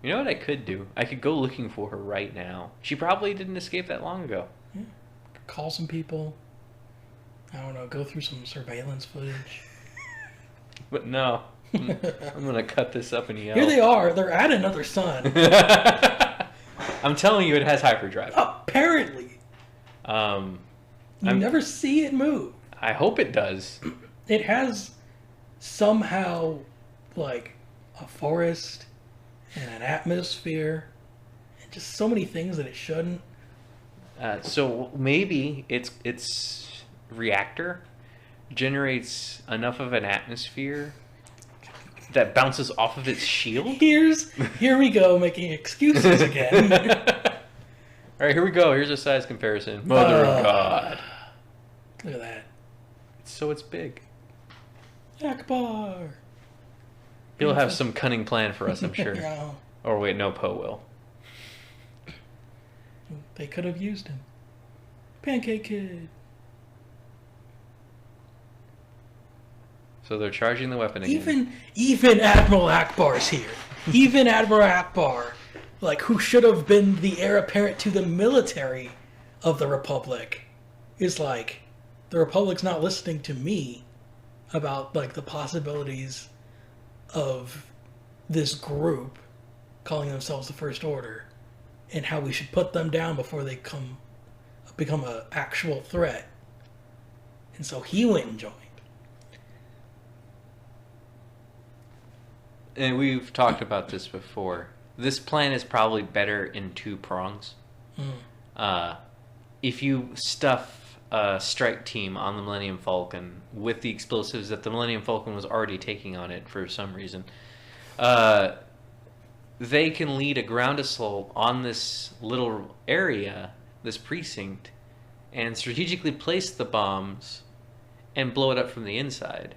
You know what I could do? I could go looking for her right now. She probably didn't escape that long ago. Yeah. Call some people. I don't know, go through some surveillance footage. But no. I'm going to cut this up and yell. Here they are. They're at another sun. I'm telling you, it has hyperdrive. Apparently. You never see it move. I hope it does. It has somehow, like, a forest and an atmosphere and just so many things that it shouldn't. So maybe its reactor generates enough of an atmosphere that bounces off of its shield. Here we go, making excuses again. All right, here we go. Here's a size comparison. Mother of God. Look at that. So it's big. Akbar. He'll have some cunning plan for us, I'm sure. Yeah. Or wait, no, Poe will. They could have used him. Pancake Kid. So they're charging the weapon again. Even Admiral Akbar's here. Even Admiral Akbar, like, who should have been the heir apparent to the military of the Republic, is like, the Republic's not listening to me about, like, the possibilities of this group calling themselves the First Order and how we should put them down before they become an actual threat. And so he went and joined. And we've talked about this before. This plan is probably better in two prongs. If you stuff a strike team on the Millennium Falcon with the explosives that the Millennium Falcon was already taking on it for some reason, they can lead a ground assault on this little area, this precinct, and strategically place the bombs and blow it up from the inside.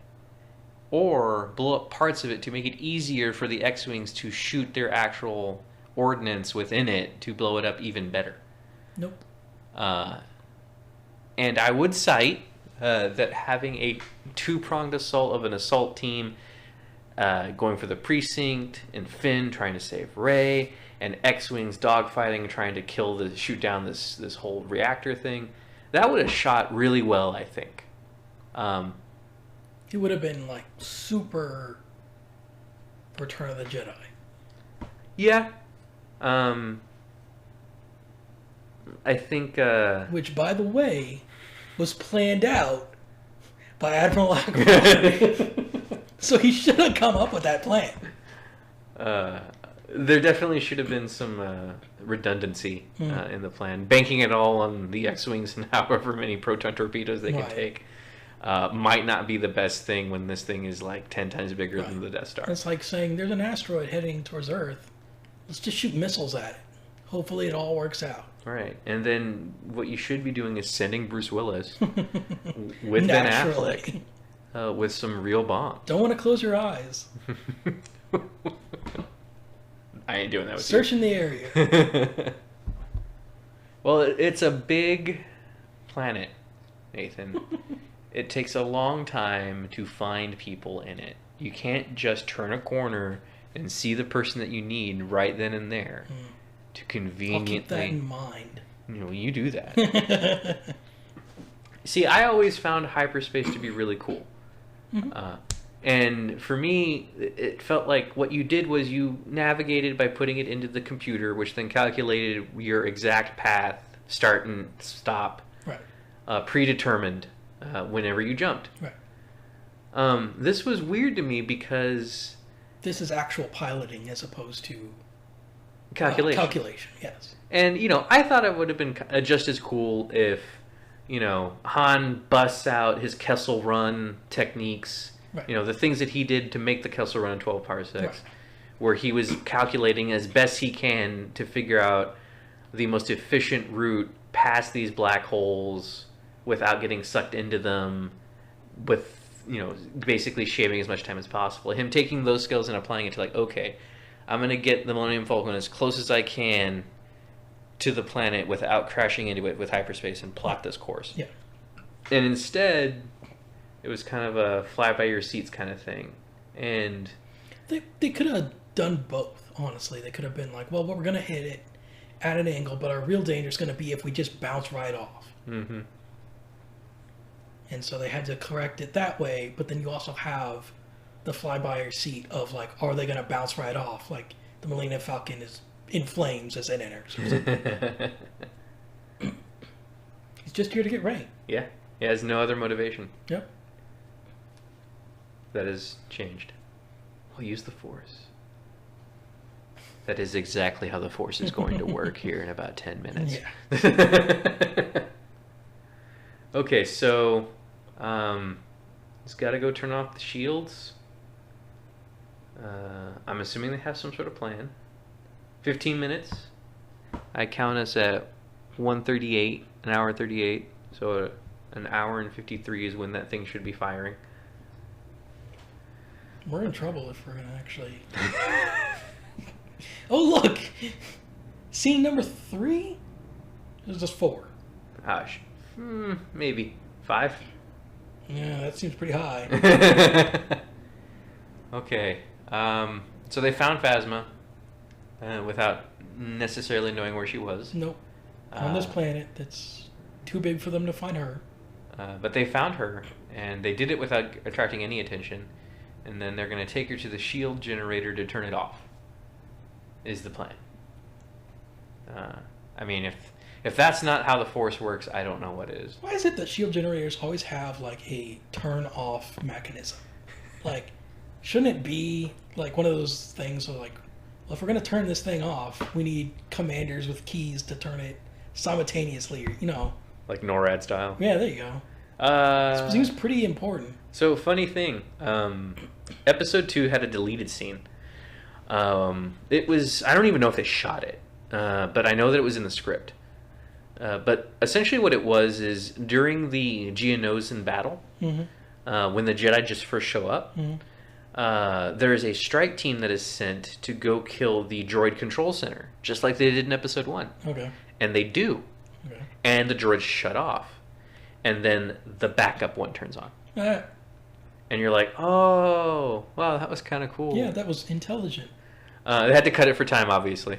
Or blow up parts of it to make it easier for the X-Wings to shoot their actual ordnance within it to blow it up even better. Nope. And I would cite that having a two-pronged assault of an assault team going for the precinct, and Finn trying to save Rey, and X-Wings dogfighting, trying to shoot down this whole reactor thing. That would have shot really well, I think. It would have been like super Return of the Jedi. Yeah. I think... Which, by the way, was planned out by Admiral Ackbar. So he should have come up with that plan. There definitely should have been some redundancy in the plan. Banking it all on the X-Wings and however many proton torpedoes they can take might not be the best thing when this thing is like 10 times bigger than the Death Star. It's like saying there's an asteroid heading towards Earth. Let's just shoot missiles at it. Hopefully it all works out. Right. And then what you should be doing is sending Bruce Willis with Ben Affleck with some real bombs. Don't want to close your eyes. I ain't doing that with Search in the area. Well, it's a big planet, Nathan. It takes a long time to find people in it. You can't just turn a corner and see the person that you need right then and there to conveniently... I'll keep that in mind. You do that. See, I always found hyperspace to be really cool. And for me, it felt like what you did was you navigated by putting it into the computer, which then calculated your exact path, start and stop, predetermined whenever you jumped. Right. This was weird to me because... This is actual piloting as opposed to... Calculation. Calculation, yes. And, I thought it would have been just as cool if, Han busts out his Kessel Run techniques, the things that he did to make the Kessel Run in 12 parsecs, where he was calculating as best he can to figure out the most efficient route past these black holes without getting sucked into them, with, basically shaving as much time as possible. Him taking those skills and applying it to okay, I'm going to get the Millennium Falcon as close as I can to the planet without crashing into it with hyperspace and plot this course. Yeah. And instead, it was kind of a fly-by-your-seats kind of thing. And... They could have done both, honestly. They could have been like, well, we're going to hit it at an angle, but our real danger is going to be if we just bounce right off. Mm-hmm. And so they had to correct it that way, but then you also have the fly-by-your-seat of, are they going to bounce right off? Like, the Millennium Falcon is in flames as it enters. He's just here to get Rey. Yeah. He has no other motivation. Yep. That has changed. I'll use the Force. That is exactly how the Force is going to work here in about 10 minutes. Yeah. Okay, so he's got to go turn off the shields. I'm assuming they have some sort of plan. 15 minutes. I count us at 1:38, an hour 38. So an hour and 53 is when that thing should be firing. We're in trouble if we're going to actually... Oh, look! Scene number 3? It was just 4. Gosh. Maybe 5. Yeah, that seems pretty high. Okay. So they found Phasma without necessarily knowing where she was. Nope. On this planet that's too big for them to find her. But they found her, and they did it without attracting any attention. And then they're going to take her to the shield generator to turn it off, is the plan. I mean, if that's not how the Force works, I don't know what is. Why is it that shield generators always have, a turn-off mechanism? Shouldn't it be, one of those things where, well, if we're going to turn this thing off, we need commanders with keys to turn it simultaneously, Like NORAD style? Yeah, there you go. It seems pretty important. So, funny thing, Episode 2 had a deleted scene. It was, I don't even know if they shot it, but I know that it was in the script. But essentially what it was is during the Geonosian battle, when the Jedi just first show up, there is a strike team that is sent to go kill the droid control center, just like they did in Episode 1. Okay. And they do. Okay. And the droids shut off. And then the backup one turns on. And you're like, oh, wow, that was kind of cool. Yeah, that was intelligent. They had to cut it for time, obviously.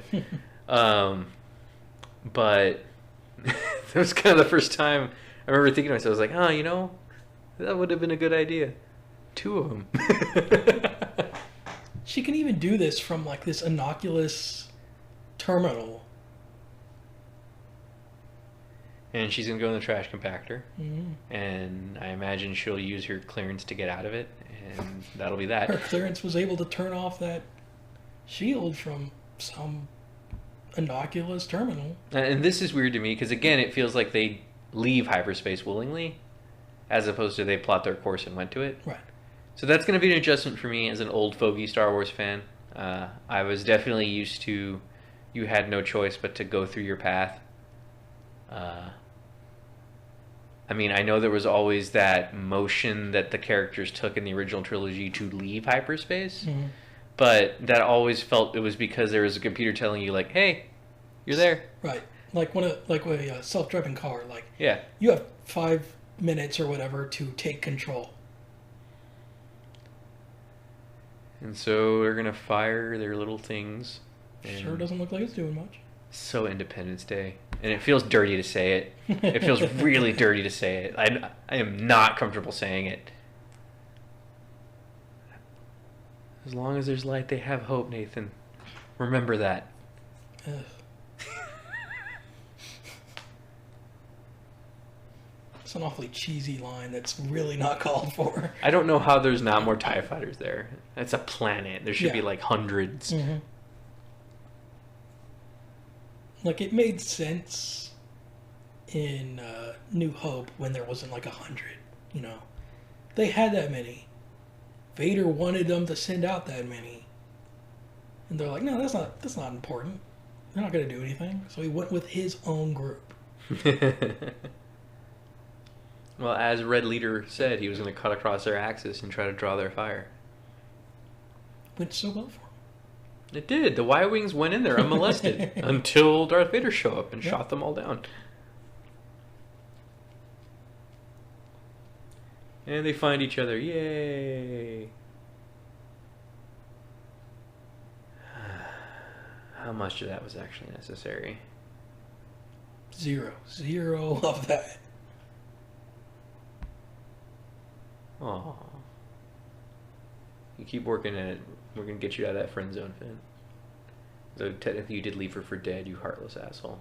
um, but that was kind of the first time I remember thinking to myself, I was like, oh, you know, that would have been a good idea. 2 of them. She can even do this from like this innocuous terminal. And she's going to go in the trash compactor. Mm-hmm. And I imagine she'll use her clearance to get out of it. And that'll be that. Her clearance was able to turn off that shield from some innocuous terminal. And this is weird to me because, again, it feels like they leave hyperspace willingly as opposed to they plot their course and went to it. Right. So that's going to be an adjustment for me as an old fogey Star Wars fan. I was definitely used to you had no choice but to go through your path. I mean, I know there was always that motion that the characters took in the original trilogy to leave hyperspace, but that always felt it was because there was a computer telling you, like, hey, you're there. Right. Like a self-driving car. Like, Yeah. you have 5 minutes or whatever to take control. And so they're going to fire their little things. Sure doesn't look like it's doing much. So Independence Day. And it feels dirty to say it. It feels really dirty to say it. I am not comfortable saying it. As long as there's light, they have hope, Nathan. Remember that. Ugh. It's an awfully cheesy line that's really not called for. I don't know how there's not more TIE fighters there. That's a planet. There should be like hundreds. Mm-hmm. Like, it made sense in New Hope when there wasn't like 100, you know. They had that many. Vader wanted them to send out that many. And they're like, no, that's not important. They're not going to do anything. So he went with his own group. Well, as Red Leader said, he was going to cut across their axis and try to draw their fire. Went so well for him. It did. The Y-Wings went in there unmolested until Darth Vader showed up and shot them all down. And they find each other. Yay! How much of that was actually necessary? Zero of that. Aww. You keep working at it. We're going to get you out of that friend zone, Finn. Though technically you did leave her for dead, you heartless asshole.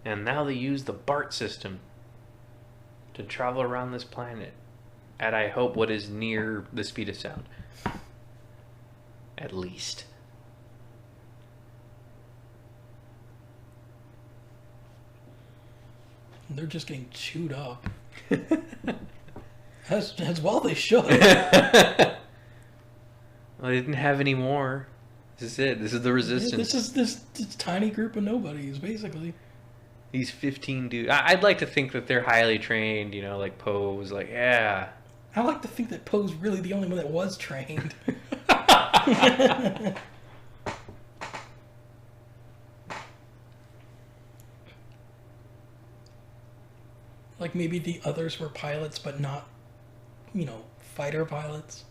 And now they use the BART system to travel around this planet at, I hope, what is near the speed of sound. At least. They're just getting chewed up. As well they should. Well, they didn't have any more. This is it. This is the resistance. Yeah, this is this tiny group of nobodies, basically. These 15 dudes. I'd like to think that they're highly trained, you know, like Poe was like, yeah. I like to think that Poe's really the only one that was trained. Like, maybe the others were pilots, but not, you know, fighter pilots.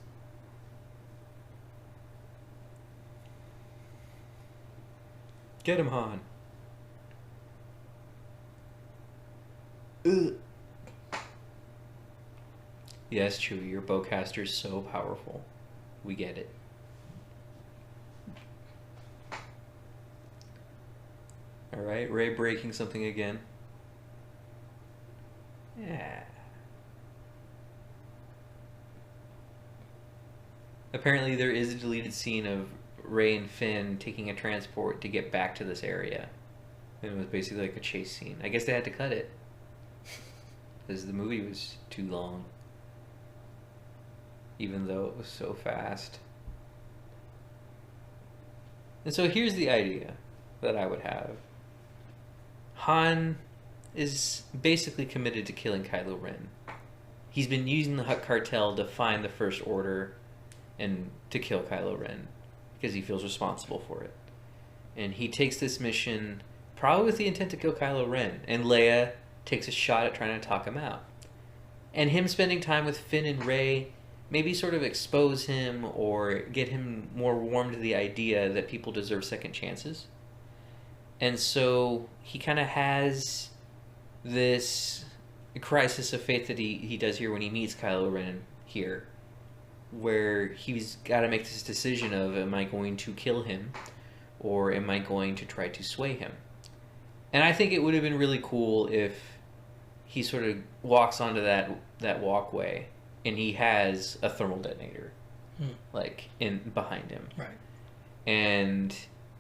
Get him, Han. Ugh. Yes, Chewie, your bowcaster's so powerful. We get it. Alright, Rey breaking something again. Yeah. Apparently there is a deleted scene of Rey and Finn taking a transport to get back to this area. And it was basically like a chase scene. I guess they had to cut it. Because the movie was too long. Even though it was so fast. And so here's the idea that I would have. Han is basically committed to killing Kylo Ren. He's been using the Hutt cartel to find the First Order and to kill Kylo Ren because he feels responsible for it. And he takes this mission probably with the intent to kill Kylo Ren, and Leia takes a shot at trying to talk him out. And him spending time with Finn and Rey maybe sort of expose him or get him more warm to the idea that people deserve second chances. And so he kind of has this crisis of faith that he does here when he meets Kylo Ren here, where he's got to make this decision of, am I going to kill him or am I going to try to sway him? And I think it would have been really cool if he sort of walks onto that walkway and he has a thermal detonator like in behind him. Right. And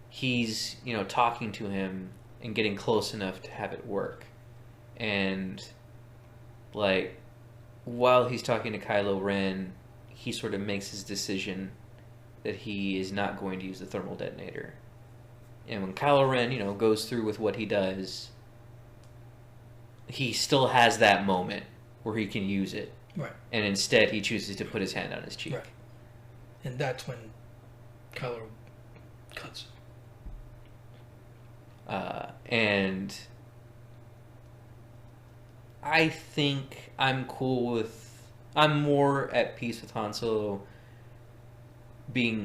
he's, talking to him and getting close enough to have it work. And like while he's talking to Kylo Ren, he sort of makes his decision that he is not going to use the thermal detonator. And when Kylo Ren, goes through with what he does, he still has that moment where he can use it. Right. And instead he chooses to put his hand on his cheek. Right. And that's when Kylo cuts. And I think I'm more at peace with Han Solo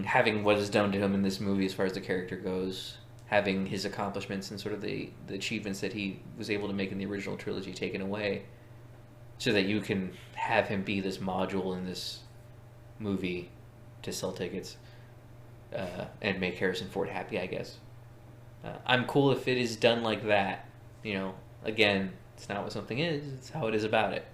having what is done to him in this movie as far as the character goes, having his accomplishments and sort of the achievements that he was able to make in the original trilogy taken away, so that you can have him be this module in this movie to sell tickets and make Harrison Ford happy, I guess. I'm cool if it is done like that. Again, it's not what something is, it's how it is about it.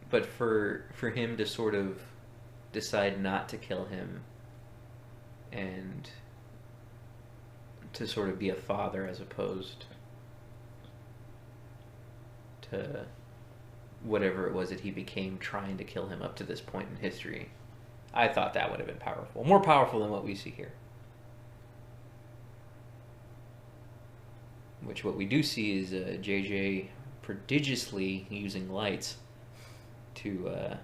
But for him to sort of decide not to kill him and to sort of be a father as opposed to whatever it was that he became trying to kill him up to this point in history, I thought that would have been powerful. More powerful than what we see here. Which what we do see is JJ prodigiously using lights to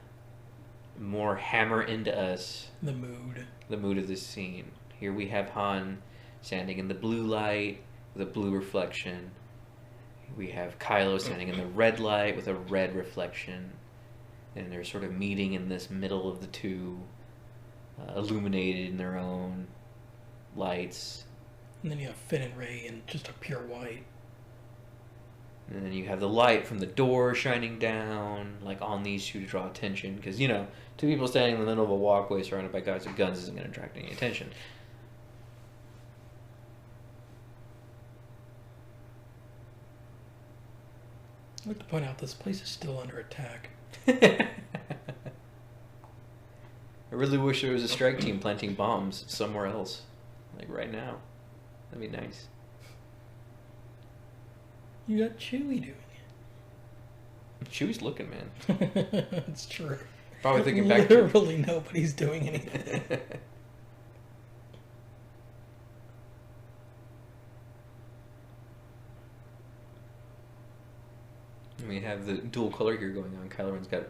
more hammer into us the mood of this scene. Here we have Han standing in the blue light with a blue reflection. We have Kylo standing in the red light with a red reflection, and they're sort of meeting in this middle of the two, illuminated in their own lights. And then you have Finn and Rey in just a pure white. And then you have the light from the door shining down, like on these two to draw attention. Because, two people standing in the middle of a walkway surrounded by guys with guns isn't going to attract any attention. I'd like to point out this place is still under attack. I really wish there was a strike team planting bombs somewhere else. Like right now. That'd be nice. You got Chewie doing it. Chewie's looking, man. It's true. Probably thinking back to... Literally nobody's doing anything. We have the dual color here going on. Kylo Ren's got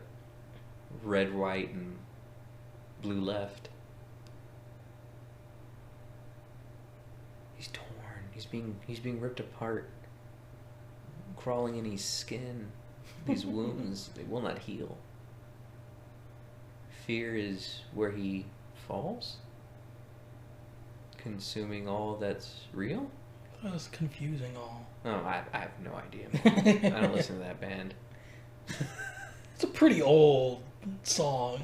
red, white, and blue left. He's torn. He's being ripped apart. Crawling in his skin. These wounds, they will not heal. Fear is where he falls? Consuming all that's real? That was confusing all. Oh, I have no idea, man. I don't listen to that band. It's a pretty old song.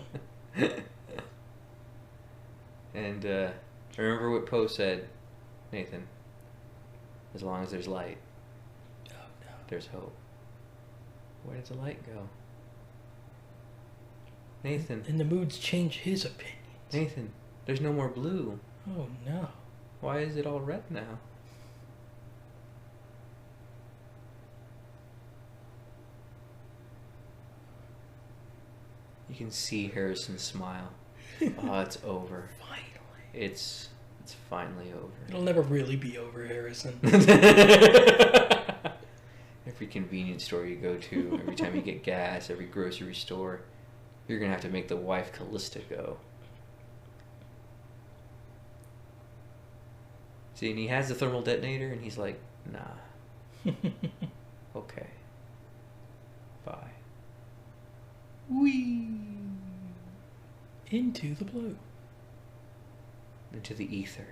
And I remember what Poe said, Nathan. As long as there's light, there's hope. Where did the light go? Nathan. And the moods change his opinions. Nathan, there's no more blue. Oh, no. Why is it all red now? You can see Harrison smile. Oh, it's over. Finally. It's finally over. It'll never really be over, Harrison. Every every convenience store you go to, every time you get gas, every grocery store, you're gonna have to make the wife Callista go. See, and he has the thermal detonator, and he's like, nah. Okay. Bye. Whee! Into the blue. Into the ether.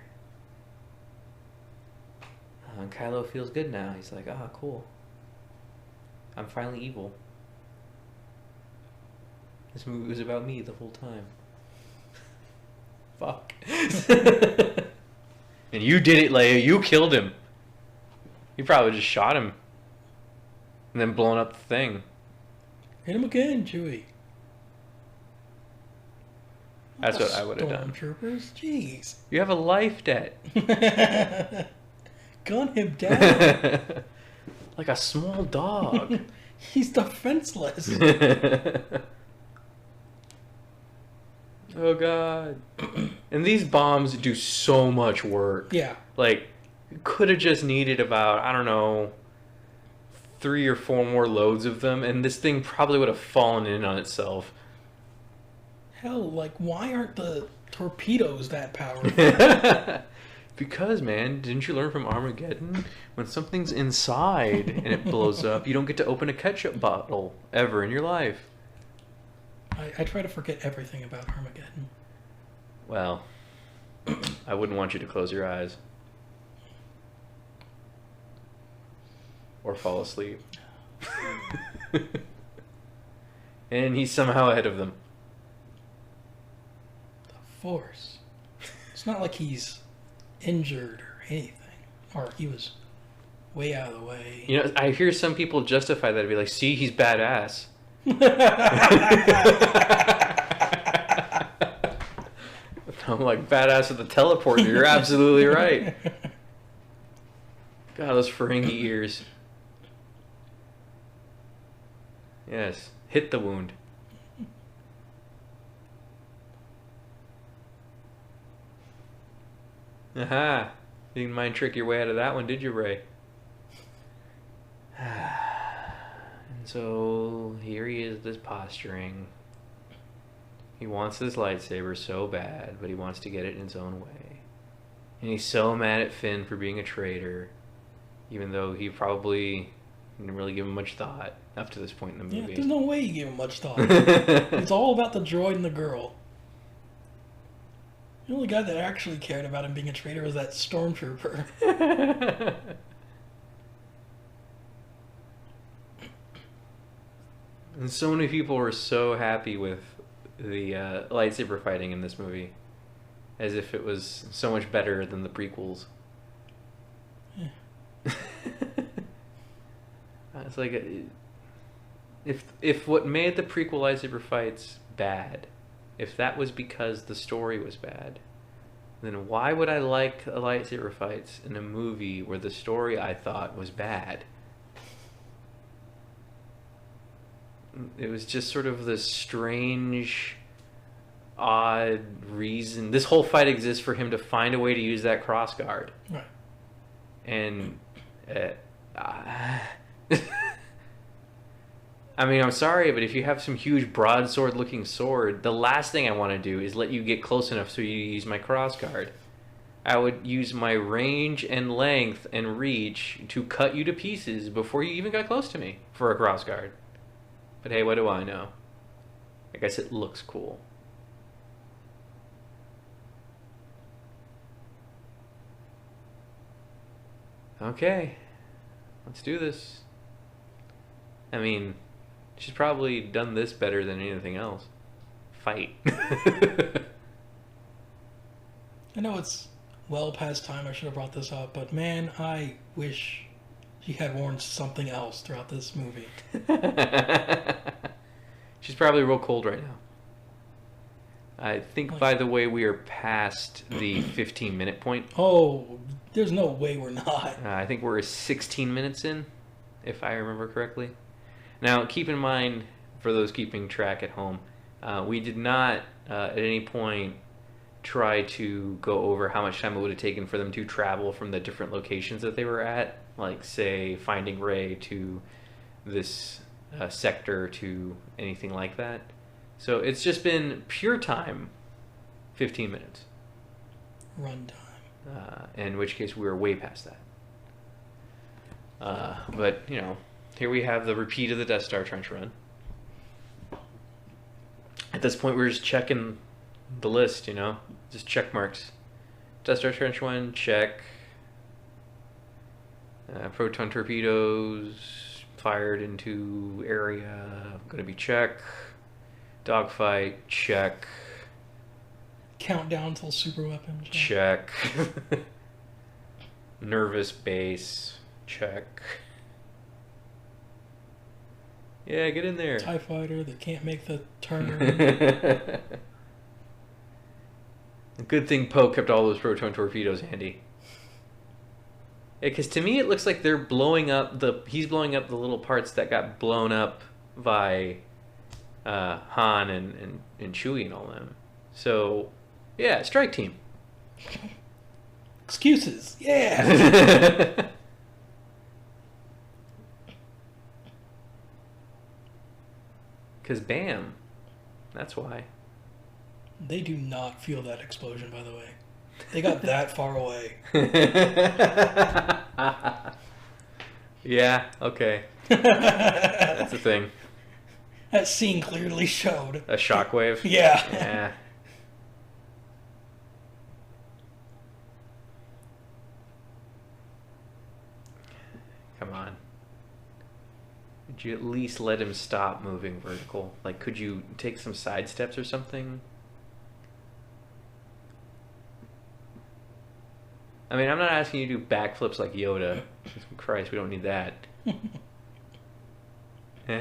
And Kylo feels good now. He's like, ah, cool. I'm finally evil. This movie was about me the whole time. Fuck. And you did it, Leia. You killed him. You probably just shot him. And then blown up the thing. Hit him again, Chewie. That's what I would have done. Stormtroopers, jeez. You have a life debt. Gun him down. Like a small dog. He's defenseless. Oh god. And these bombs do so much work. Yeah. Like, could have just needed about, I don't know, 3 or 4 more loads of them, and this thing probably would have fallen in on itself. Hell, like, why aren't the torpedoes that powerful? Because, man, didn't you learn from Armageddon? When something's inside and it blows up, you don't get to open a ketchup bottle ever in your life. I try to forget everything about Armageddon. Well, I wouldn't want you to close your eyes. Or fall asleep. And he's somehow ahead of them. The Force. It's not like he's injured or anything. Or he was way out of the way. You know, I hear some people justify that and be like, see, he's badass. I'm like, badass with the teleporter. You're absolutely right. God, those Ferengi ears. Yes, hit the wound. Aha! You didn't mind trick your way out of that one, did you, Ray? And so here he is, this posturing. He wants this lightsaber so bad, but he wants to get it in his own way. And he's so mad at Finn for being a traitor, even though he probably didn't really give him much thought up to this point in the movie. Yeah, there's no way you gave him much thought. It's all about the droid and the girl. The only guy that actually cared about him being a traitor was that stormtrooper. And so many people were so happy with the lightsaber fighting in this movie, as if it was so much better than the prequels. Yeah. It's like, if what made the prequel lightsaber fights bad, if that was because the story was bad, then why would I like lightsaber fights in a movie where the story I thought was bad? It was just sort of this strange, odd reason. This whole fight exists for him to find a way to use that crossguard. Right. And I mean, I'm sorry, but if you have some huge broadsword looking sword, the last thing I want to do is let you get close enough so you use my crossguard. I would use my range and length and reach to cut you to pieces before you even got close to me for a crossguard. But hey, what do I know? I guess it looks cool. Okay, let's do this. I mean, she's probably done this better than anything else. Fight. I know it's well past time, I should have brought this up, but man, I wish she had worn something else throughout this movie. She's probably real cold right now. I think, by the way, we are past the 15-minute point. Oh, there's no way we're not. I think we're 16 minutes in, if I remember correctly. Now, keep in mind, for those keeping track at home, we did not at any point try to go over how much time it would have taken for them to travel from the different locations that they were at, like, say, finding Rey to this sector to anything like that. So it's just been pure time, 15 minutes. Runtime. In which case we were way past that. But, you know, here we have the repeat of the Death Star trench run. At this point, we're just checking the list, you know, just check marks. Death Star trench run, check. Proton torpedoes fired into area, gonna be check. Dogfight, check. Countdown till super weapon. Check. Nervous base, check. Yeah, get in there. TIE fighter that can't make the turn. Good thing Poe kept all those proton torpedoes handy. Because to me it looks like they're blowing up he's blowing up the little parts that got blown up by Han and Chewie and all them. So, yeah, strike team. Excuses, yeah. Because bam, that's why. They do not feel that explosion, by the way. They got that far away. Yeah, okay. That's a thing. That scene clearly showed. A shockwave? Yeah. Yeah. Come on. Could you at least let him stop moving vertical? Like, could you take some side steps or something? I mean, I'm not asking you to do backflips like Yoda. Christ, we don't need that. And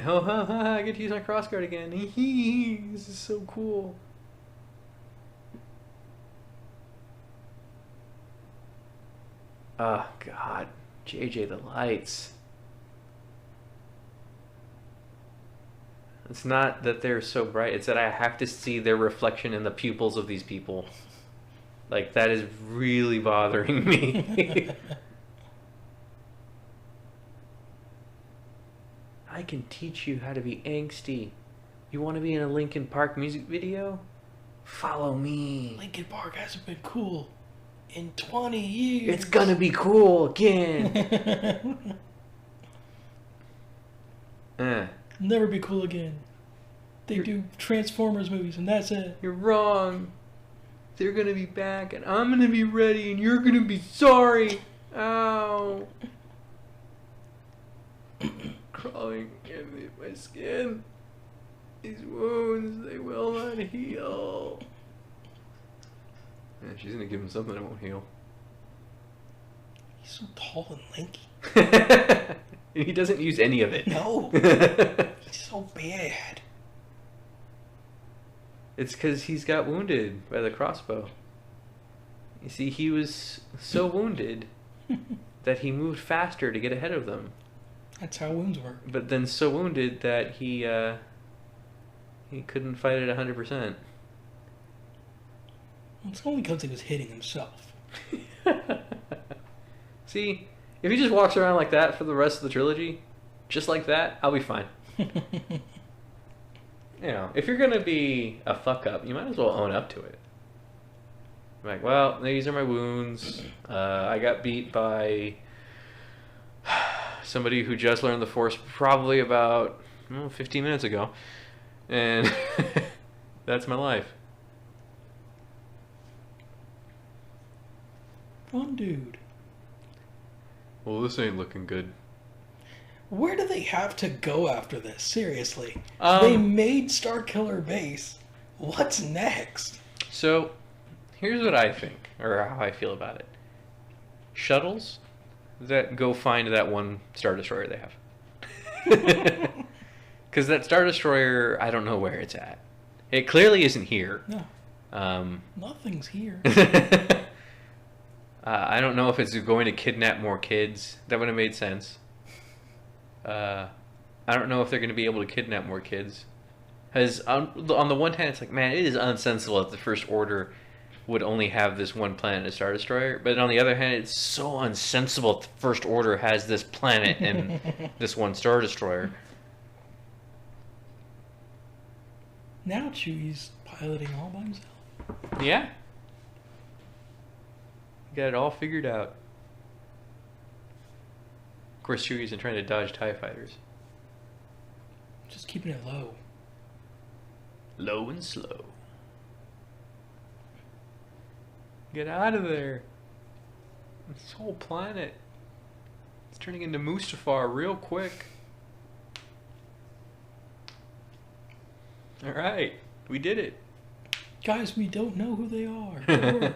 I get to use my crossguard again. This is so cool. Oh, God. JJ, the lights. It's not that they're so bright. It's that I have to see their reflection in the pupils of these people. Like, that is really bothering me. I can teach you how to be angsty. You want to be in a Linkin Park music video? Follow me. Linkin Park hasn't been cool in 20 years. It's gonna be cool again. Never be cool again. They do Transformers movies and that's it. You're wrong. They're gonna be back and I'm gonna be ready and you're gonna be sorry. Ow. Crawling in my skin. These wounds, they will not heal. Yeah, she's gonna give him something that won't heal. He's so tall and lanky. He doesn't use any of it. No. He's so bad. It's because he's got wounded by the crossbow. You see, he was so wounded that he moved faster to get ahead of them. That's how wounds work. But then so wounded that he couldn't fight at 100%. It's only because he was hitting himself. See, if he just walks around like that for the rest of the trilogy, just like that, I'll be fine. You know, if you're going to be a fuck up, you might as well own up to it. Like, well, these are my wounds. I got beat by somebody who just learned the Force probably about 15 minutes ago. And that's my life. Fun dude. Well, this ain't looking good. Where do they have to go after this? Seriously. Um, They made Starkiller Base. What's next? So, here's what I think, or how I feel about it. Shuttles that go find that one Star Destroyer they have. Because that Star Destroyer, I don't know where it's at. It clearly isn't here. No. Nothing's here. I don't know if it's going to kidnap more kids. That would have made sense. I don't know if they're going to be able to kidnap more kids. Because on the one hand, it's like, man, it is unsensible that the First Order would only have this one planet, a Star Destroyer. But on the other hand, it's so unsensible that the First Order has this planet and this one Star Destroyer. Now Chewie's piloting all by himself. Yeah. Got it all figured out. Of course, Chewie isn't trying to dodge TIE fighters. Just keeping it low. Low and slow. Get out of there. This whole planet. It's turning into Mustafar real quick. Alright, we did it. Guys, we don't know who they are. Good work.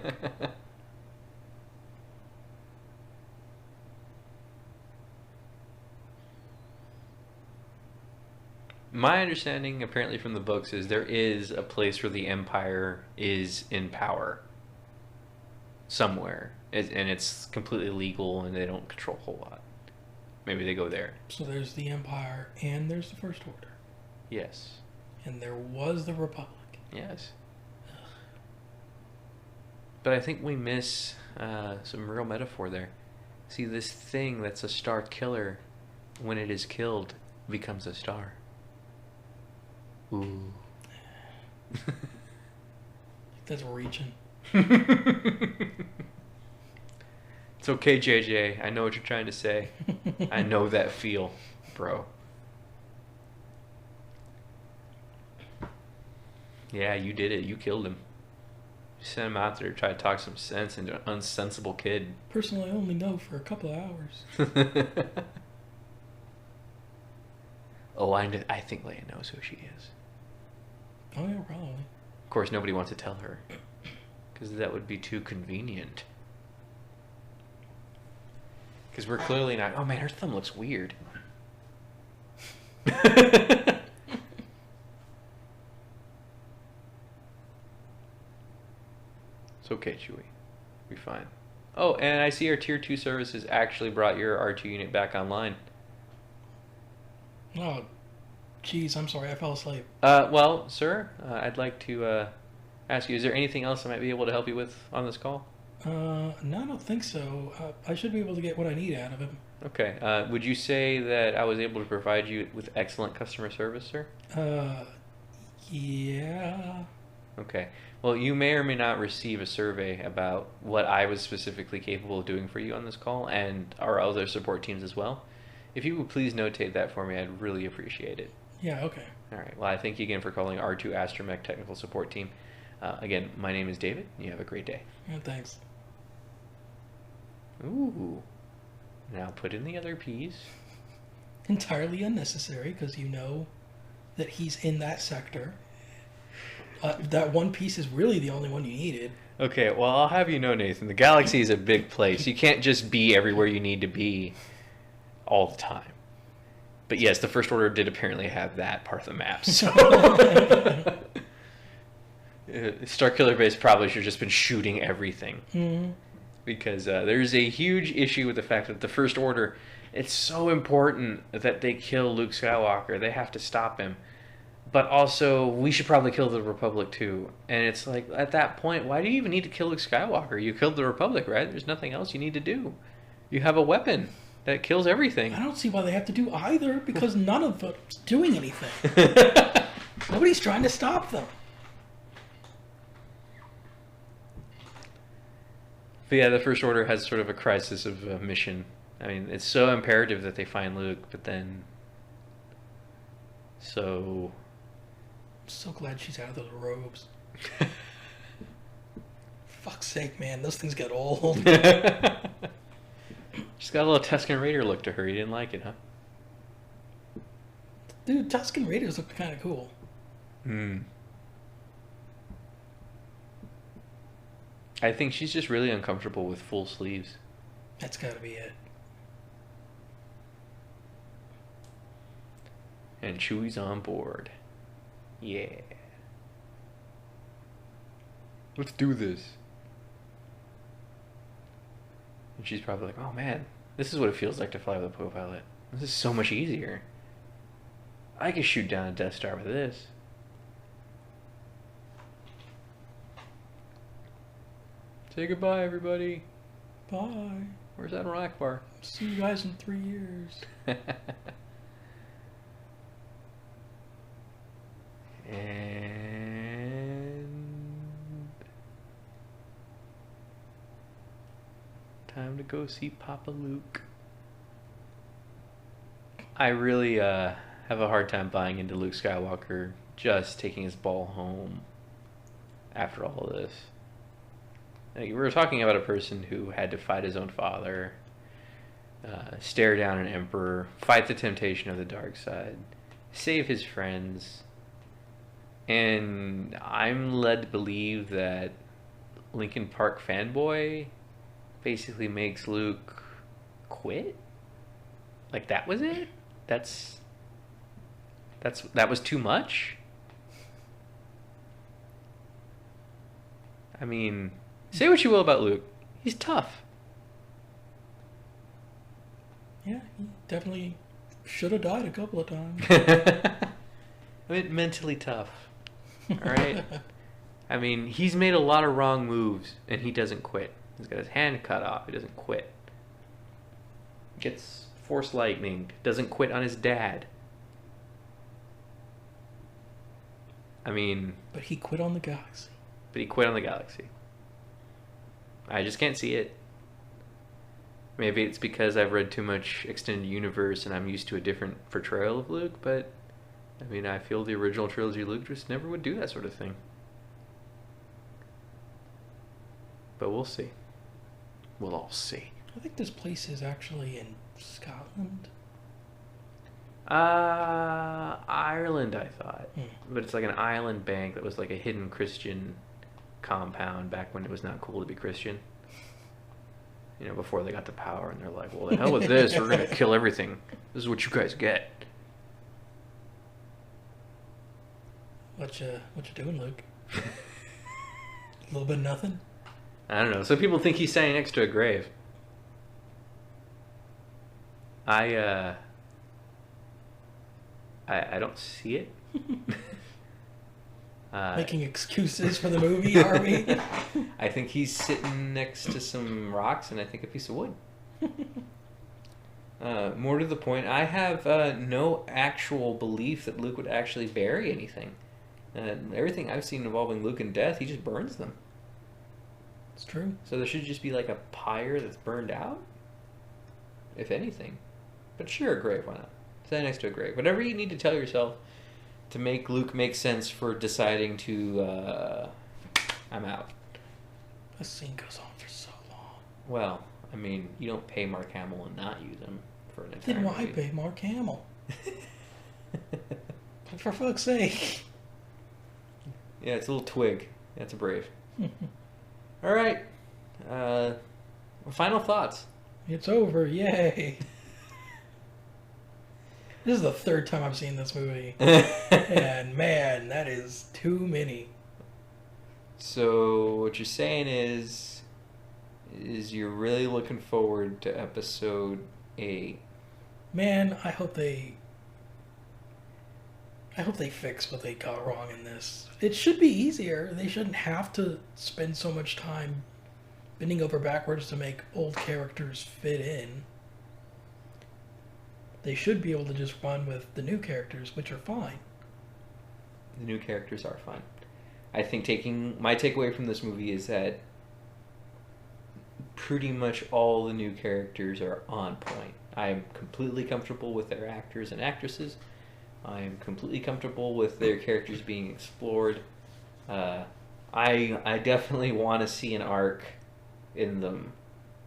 My understanding, apparently from the books, is there is a place where the Empire is in power. Somewhere. And it's completely legal and they don't control a whole lot. Maybe they go there. So there's the Empire and there's the First Order. Yes. And there was the Republic. Yes. But I think we miss some real metaphor there. See, this thing that's a star killer, when it is killed, becomes a star. Ooh. That's reaching. It's okay, JJ. I know what you're trying to say. I know that feel, bro. Yeah, you did it. You killed him. You sent him out there to try to talk some sense into an unsensible kid. Personally, I only know for a couple of hours. Oh, I think Leia knows who she is. Oh, yeah, probably. Of course, nobody wants to tell her. Because that would be too convenient. Because we're clearly not... Oh, man, her thumb looks weird. It's okay, Chewie. We'll be fine. Oh, and I see our Tier 2 services actually brought your R2 unit back online. Oh, jeez, I'm sorry, I fell asleep. Well, sir, I'd like to ask you, is there anything else I might be able to help you with on this call? No, I don't think so. I should be able to get what I need out of him. Okay. Would you say that I was able to provide you with excellent customer service, sir? Yeah. Okay. Well, you may or may not receive a survey about what I was specifically capable of doing for you on this call, and our other support teams as well. If you would please notate that for me, I'd really appreciate it. Yeah, okay. All right. Well, I thank you again for calling R2 Astromech Technical Support Team. Again, my name is David. You have a great day. Yeah, thanks. Ooh. Now put in the other P's. Entirely unnecessary, because you know that he's in that sector. That one piece is really the only one you needed. Okay, well, I'll have you know, Nathan, the galaxy is a big place. You can't just be everywhere you need to be all the time. But yes, the First Order did apparently have that part of the map. So Starkiller Base probably should have just been shooting everything. Mm-hmm. Because there's a huge issue with the fact that the First Order, it's so important that they kill Luke Skywalker. They have to stop him. But also, we should probably kill the Republic too. And it's like, at that point, why do you even need to kill Luke Skywalker? You killed the Republic, right? There's nothing else you need to do. You have a weapon that kills everything. I don't see why they have to do either, because none of it's doing anything. Nobody's trying to stop them. But yeah, the First Order has sort of a crisis of mission. I mean, it's so imperative that they find Luke, but then... So... I'm so glad she's out of those robes. Fuck's sake, man. Those things get old. She's got a little Tusken Raider look to her. You didn't like it, huh? Dude, Tusken Raiders look kind of cool. Hmm. I think she's just really uncomfortable with full sleeves. That's gotta be it. And Chewie's on board. Yeah. Let's do this. And she's probably like, oh man, this is what it feels like to fly with a co-pilot. This is so much easier. I can shoot down a Death Star with this. Say goodbye, everybody. Bye. Where's Admiral Akbar? See you guys in 3 years. And time to go see Papa Luke. I really have a hard time buying into Luke Skywalker just taking his ball home after all of this. Like, we were talking about a person who had to fight his own father, stare down an emperor, fight the temptation of the dark side, save his friends, and I'm led to believe that Linkin Park fanboy basically makes Luke quit. Like, that was it? That was too much? I mean, say what you will about Luke. He's tough. Yeah, he definitely should have died a couple of times. I mean, mentally tough. Alright? I mean, he's made a lot of wrong moves, and he doesn't quit. He's got his hand cut off. He doesn't quit. Gets force lightning. Doesn't quit on his dad. I mean... But he quit on the galaxy. But he quit on the galaxy. I just can't see it. Maybe it's because I've read too much Extended Universe and I'm used to a different portrayal of Luke, but I mean, I feel the original trilogy of Luke just never would do that sort of thing. But we'll see. We'll all see. I think this place is actually in Scotland. Ireland, I thought. But it's like an island bank that was like a hidden Christian compound back when it was not cool to be Christian. You know, before they got the power, and they're like, well, the hell with this, we're going to kill everything. This is what you guys get. What you doing, Luke? A little bit of nothing? I don't know. Some people think he's standing next to a grave. I don't see it. Making excuses for the movie, are we? I think he's sitting next to some rocks and I think a piece of wood. More to the point, I have no actual belief that Luke would actually bury anything. Everything I've seen involving Luke and death, he just burns them. It's true. So there should just be like a pyre that's burned out, if anything. But sure, a grave, why not? Stand next to a grave. Whatever you need to tell yourself to make Luke make sense for deciding to, I'm out. This scene goes on for so long. Well, I mean, you don't pay Mark Hamill and not use him for an entire Then why movie. pay Mark Hamill? For fuck's sake. Yeah, it's a little twig. That's a brave. All right. Final thoughts. It's over, yay. This is the third time I've seen this movie. And man, that is too many. So what you're saying is you're really looking forward to episode 8. Man, I hope they fix what they got wrong in this. It should be easier. They shouldn't have to spend so much time bending over backwards to make old characters fit in. They should be able to just run with the new characters, which are fine. The new characters are fine. I think my takeaway from this movie is that pretty much all the new characters are on point. I'm completely comfortable with their actors and actresses. I'm completely comfortable with their characters being explored. I definitely want to see an arc in them.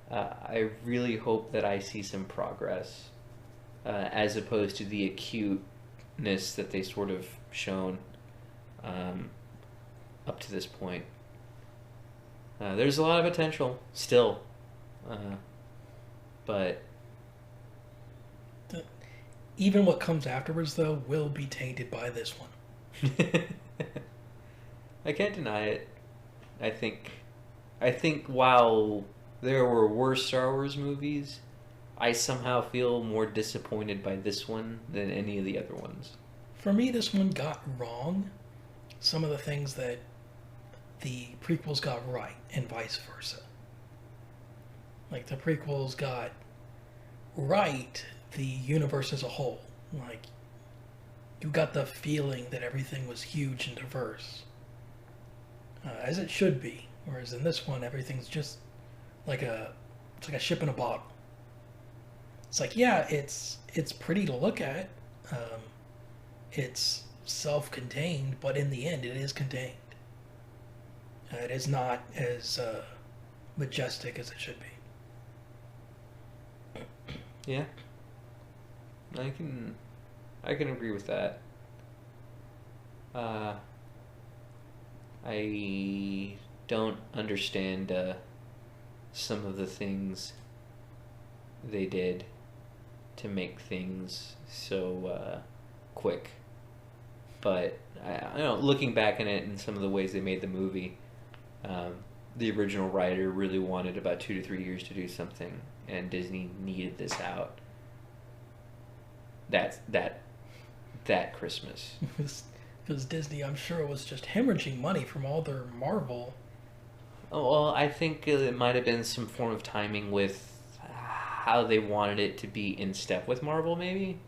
I really hope that I see some progress, as opposed to the acuteness that they sort of shown up to this point. There's a lot of potential still, but even what comes afterwards, though, will be tainted by this one. I can't deny it. I think while there were worse Star Wars movies, I somehow feel more disappointed by this one than any of the other ones. For me, this one got wrong some of the things that the prequels got right and vice versa. Like, the prequels got right the universe as a whole. Like, you got the feeling that everything was huge and diverse, as it should be. Whereas in this one, everything's just it's like a ship in a bottle. It's like, yeah, it's pretty to look at. It's self-contained, but in the end, it is contained. It is not as majestic as it should be. Yeah. I can agree with that. I don't understand some of the things they did to make things so quick. But looking back on it and some of the ways they made the movie, the original writer really wanted about 2 to 3 years to do something, and Disney needed this out. That Christmas. Because Disney, I'm sure, was just hemorrhaging money from all their Marvel. Oh, well, I think it might have been some form of timing with how they wanted it to be in step with Marvel, maybe.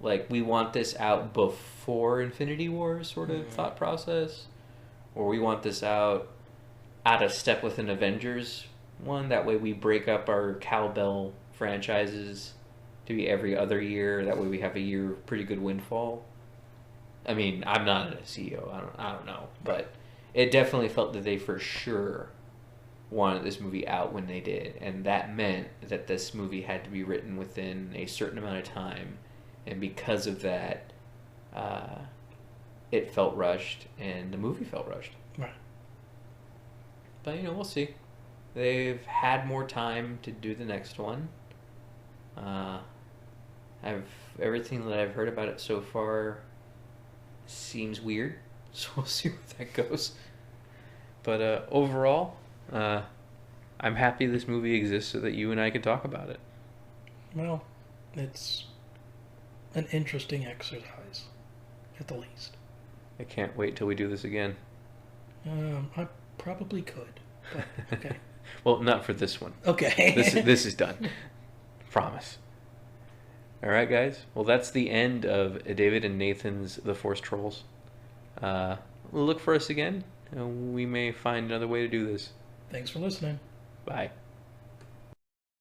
Like, we want this out before Infinity War sort of thought process. Or we want this out of step with an Avengers one. That way we break up our cowbell franchises to be every other year. That way we have a year of pretty good windfall. I mean, I'm not a CEO. I don't know. But it definitely felt that they for sure wanted this movie out when they did. And that meant that this movie had to be written within a certain amount of time. And because of that, it felt rushed, and the movie felt rushed. Right. But, we'll see. They've had more time to do the next one. Everything that I've heard about it so far seems weird, so we'll see where that goes. But overall, I'm happy this movie exists so that you and I can talk about it. Well, it's an interesting exercise, at the least. I can't wait till we do this again. I probably could, but okay. Well, not for this one. Okay. This is done. Promise. All right, guys. Well, that's the end of David and Nathan's The Force Trolls. Look for us again. We may find another way to do this. Thanks for listening. Bye.